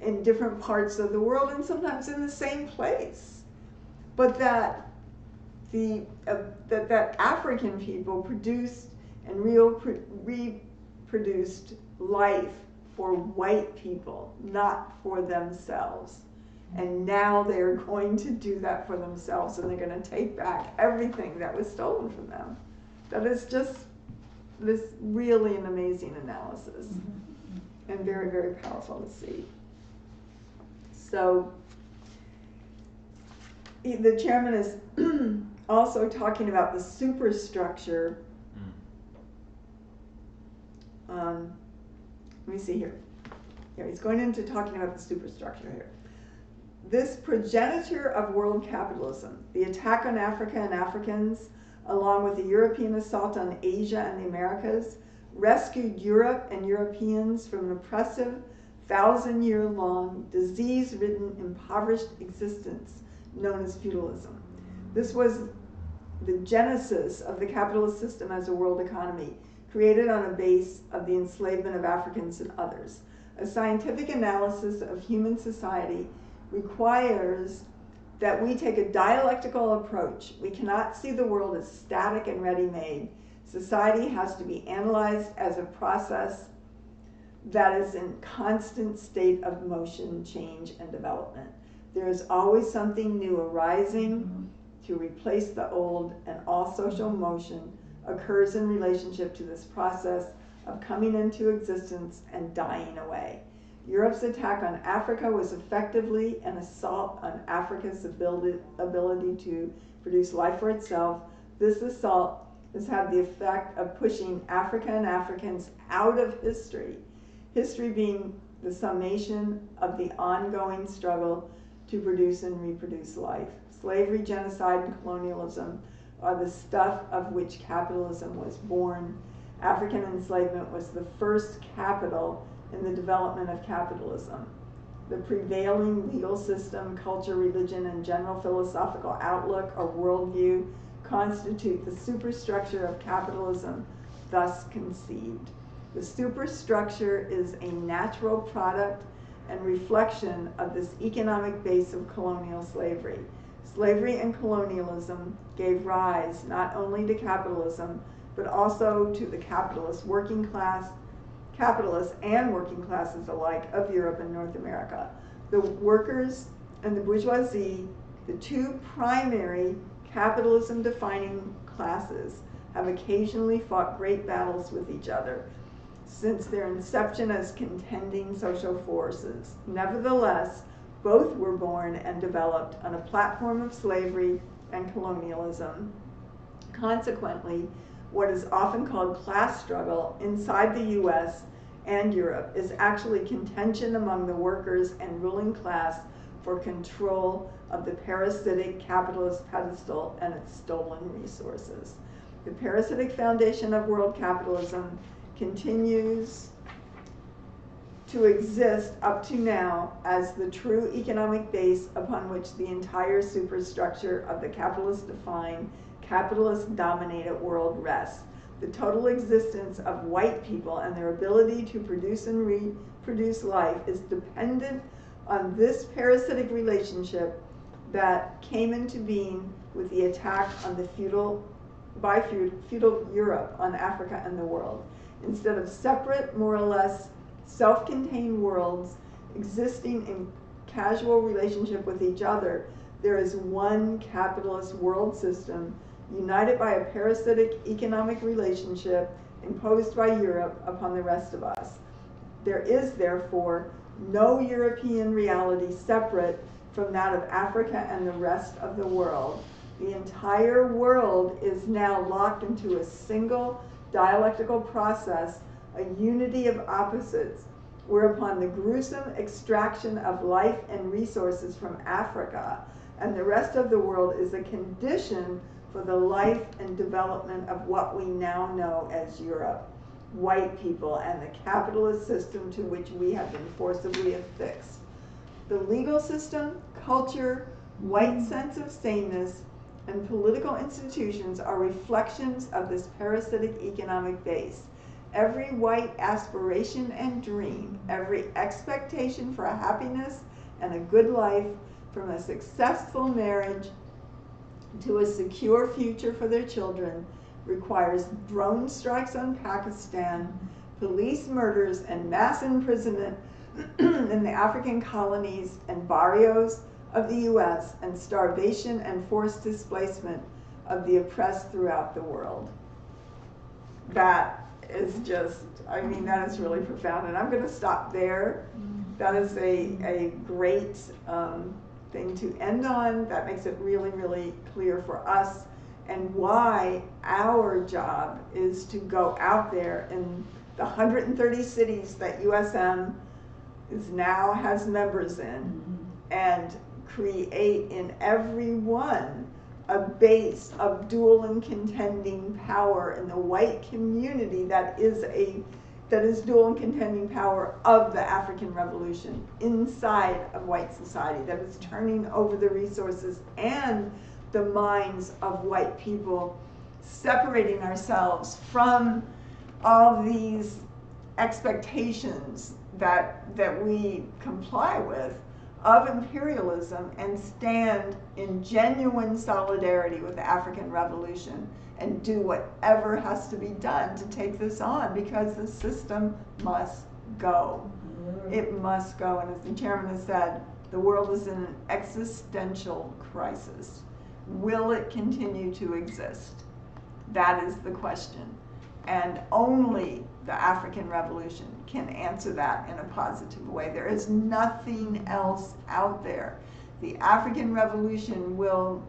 Speaker 1: in different parts of the world and sometimes in the same place. But that that African people produced and reproduced life for white people, not for themselves. And now they're going to do that for themselves, and they're going to take back everything that was stolen from them. That is just this really an amazing analysis, and very, very powerful to see. So the chairman is also talking about the superstructure. Let me see here. Here, he's going into talking about the superstructure here. This progenitor of world capitalism, the attack on Africa and Africans, along with the European assault on Asia and the Americas, rescued Europe and Europeans from an oppressive, 1,000-year-long, disease-ridden, impoverished existence known as feudalism. This was the genesis of the capitalist system as a world economy, created on a base of the enslavement of Africans and others. A scientific analysis of human society requires that we take a dialectical approach. We cannot see the world as static and ready-made. Society has to be analyzed as a process that is in constant state of motion, change, and development. There is always something new arising to replace the old, and all social motion occurs in relationship to this process of coming into existence and dying away. Europe's attack on Africa was effectively an assault on Africa's ability to produce life for itself. This assault has had the effect of pushing Africa and Africans out of history, history being the summation of the ongoing struggle to produce and reproduce life. Slavery, genocide, and colonialism are the stuff of which capitalism was born. African enslavement was the first capital in the development of capitalism. The prevailing legal system, culture, religion, and general philosophical outlook or worldview constitute the superstructure of capitalism thus conceived. The superstructure is a natural product and reflection of this economic base of colonial slavery. Slavery and colonialism gave rise not only to capitalism, but also to the capitalists and working classes alike of Europe and North America. The workers and the bourgeoisie, the two primary capitalism-defining classes, have occasionally fought great battles with each other since their inception as contending social forces. Nevertheless, both were born and developed on a platform of slavery and colonialism. Consequently, what is often called class struggle inside the US and Europe is actually contention among the workers and ruling class for control of the parasitic capitalist pedestal and its stolen resources. The parasitic foundation of world capitalism continues to exist up to now as the true economic base upon which the entire superstructure of the capitalist-defined, capitalist-dominated world rests. The total existence of white people and their ability to produce and reproduce life is dependent on this parasitic relationship that came into being with the attack on the feudal Europe on Africa and the world. Instead of separate, more or less self-contained worlds existing in casual relationship with each other, there is one capitalist world system united by a parasitic economic relationship imposed by Europe upon the rest of us. There is, therefore, no European reality separate from that of Africa and the rest of the world. The entire world is now locked into a single dialectical process, a unity of opposites, whereupon the gruesome extraction of life and resources from Africa and the rest of the world is a condition for the life and development of what we now know as Europe, white people, and the capitalist system to which we have been forcibly affixed. The legal system, culture, white sense of sameness, and political institutions are reflections of this parasitic economic base. Every white aspiration and dream, every expectation for a happiness and a good life, from a successful marriage to a secure future for their children, requires drone strikes on Pakistan, police murders and mass imprisonment in the African colonies and barrios of the US, and starvation and forced displacement of the oppressed throughout the world. That is just, I mean, that is really profound, and I'm going to stop there. That is a great thing to end on. That makes it really, really clear for us and why our job is to go out there in the 130 cities that USM is now has members in, and create in every one a base of dual and contending power in the white community that is dual and contending power of the African Revolution inside of white society, that is turning over the resources and the minds of white people, separating ourselves from all these expectations that we comply with of imperialism, and stand in genuine solidarity with the African Revolution and do whatever has to be done to take this on, because the system must go. It must go, and as the chairman has said, the world is in an existential crisis. Will it continue to exist? That is the question. And only the African Revolution can answer that in a positive way. There is nothing else out there. The African Revolution will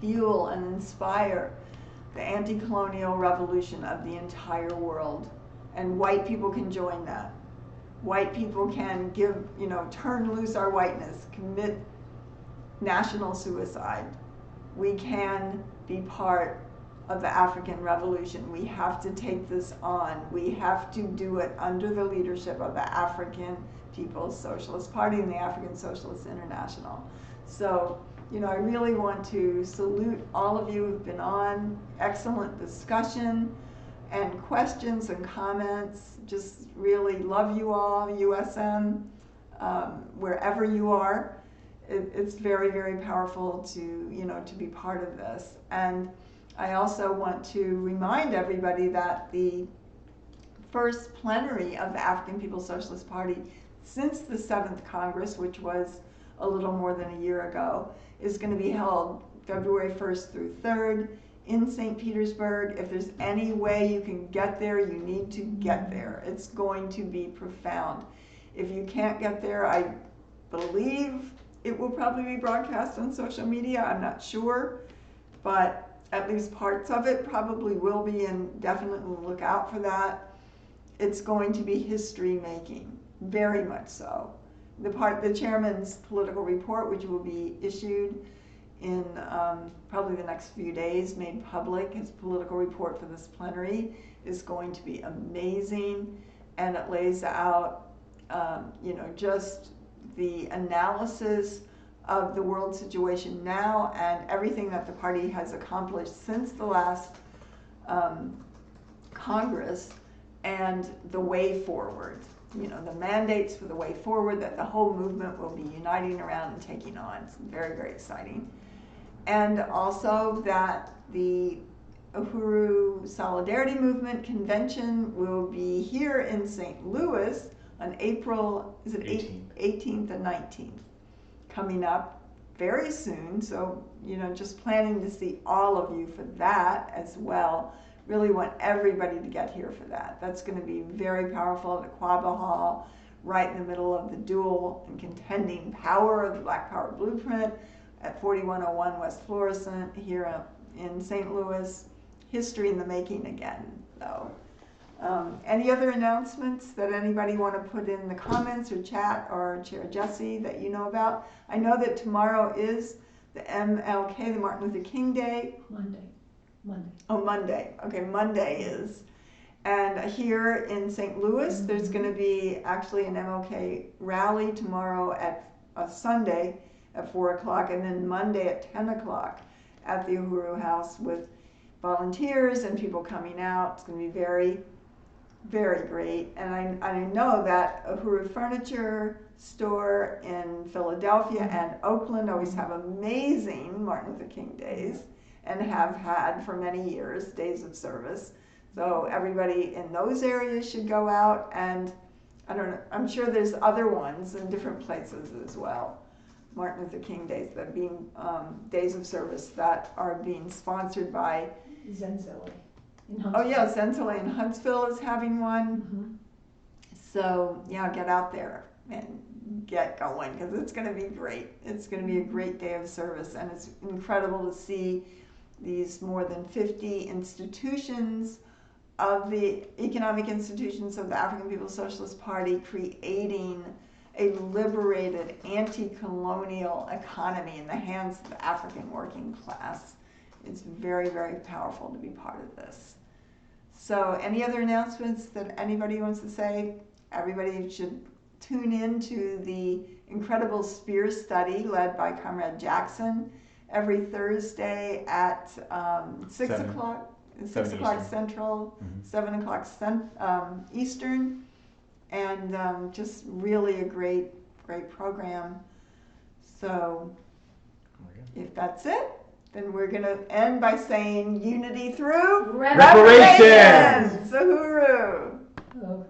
Speaker 1: fuel and inspire the anti-colonial revolution of the entire world. And white people can join that. White people can turn loose our whiteness, commit national suicide. We can be part of the African Revolution. We have to take this on. We have to do it under the leadership of the African People's Socialist Party and the African Socialist International. So, I really want to salute all of you who've been on. Excellent discussion and questions and comments. Just really love you all, USM, wherever you are. It's very, very powerful to be part of this. And I also want to remind everybody that the first plenary of the African People's Socialist Party since the 7th Congress, which was a little more than a year ago, is going to be held February 1st through 3rd in St. Petersburg. If there's any way you can get there, you need to get there. It's going to be profound. If you can't get there, I believe it will probably be broadcast on social media. I'm not sure, but at least parts of it probably will be, and definitely look out for that. It's going to be history making, very much so. The chairman's political report, which will be issued in probably the next few days, made public, his political report for this plenary is going to be amazing, and it lays out, just the analysis of the world situation now and everything that the party has accomplished since the last Congress and the way forward. You know, the mandates for the way forward that the whole movement will be uniting around and taking on. It's very, very exciting. And also that the Uhuru Solidarity Movement Convention will be here in St. Louis on April, is it 18th and 19th, coming up very soon. So, you know, just planning to see all of you for that as well. Really want everybody to get here for that. That's going to be very powerful at Aquaba Hall, right in the middle of the dual and contending power of the Black Power Blueprint at 4101 West Florissant here in St. Louis. History in the making again, though. Any other announcements that anybody want to put in the comments or chat, or Chair Jesse, that you know about? I know that tomorrow is the MLK, the Martin Luther King Day.
Speaker 2: Monday.
Speaker 1: Oh, Monday. Okay, Monday is. And here in St. Louis, there's going to be actually an MLK rally tomorrow at Sunday at 4 o'clock, and then Monday at 10 o'clock at the Uhuru House with volunteers and people coming out. It's going to be very, very great. And I know that Uhuru Furniture Store in Philadelphia and Oakland always have amazing Martin Luther King days, and have had for many years, days of service. So everybody in those areas should go out, and I don't know, I'm sure there's other ones in different places as well. Martin Luther King days that being days of service that are being sponsored by
Speaker 2: Zenzele in Huntsville.
Speaker 1: Oh yeah, Zenzele in Huntsville is having one. So yeah, get out there and get going, because it's going to be great. It's going to be a great day of service, and it's incredible to see these more than 50 institutions of the economic institutions of the African People's Socialist Party creating a liberated anti-colonial economy in the hands of the African working class. It's very, very powerful to be part of this. So any other announcements that anybody wants to say? Everybody should tune in to the incredible Spear study led by Comrade Jackson every Thursday at 6 o'clock, 6 o'clock Central, 7 o'clock Eastern, and just really a great program. So if that's it, then we're going to end by saying unity through
Speaker 3: reparations!
Speaker 1: Uhuru!
Speaker 2: Over.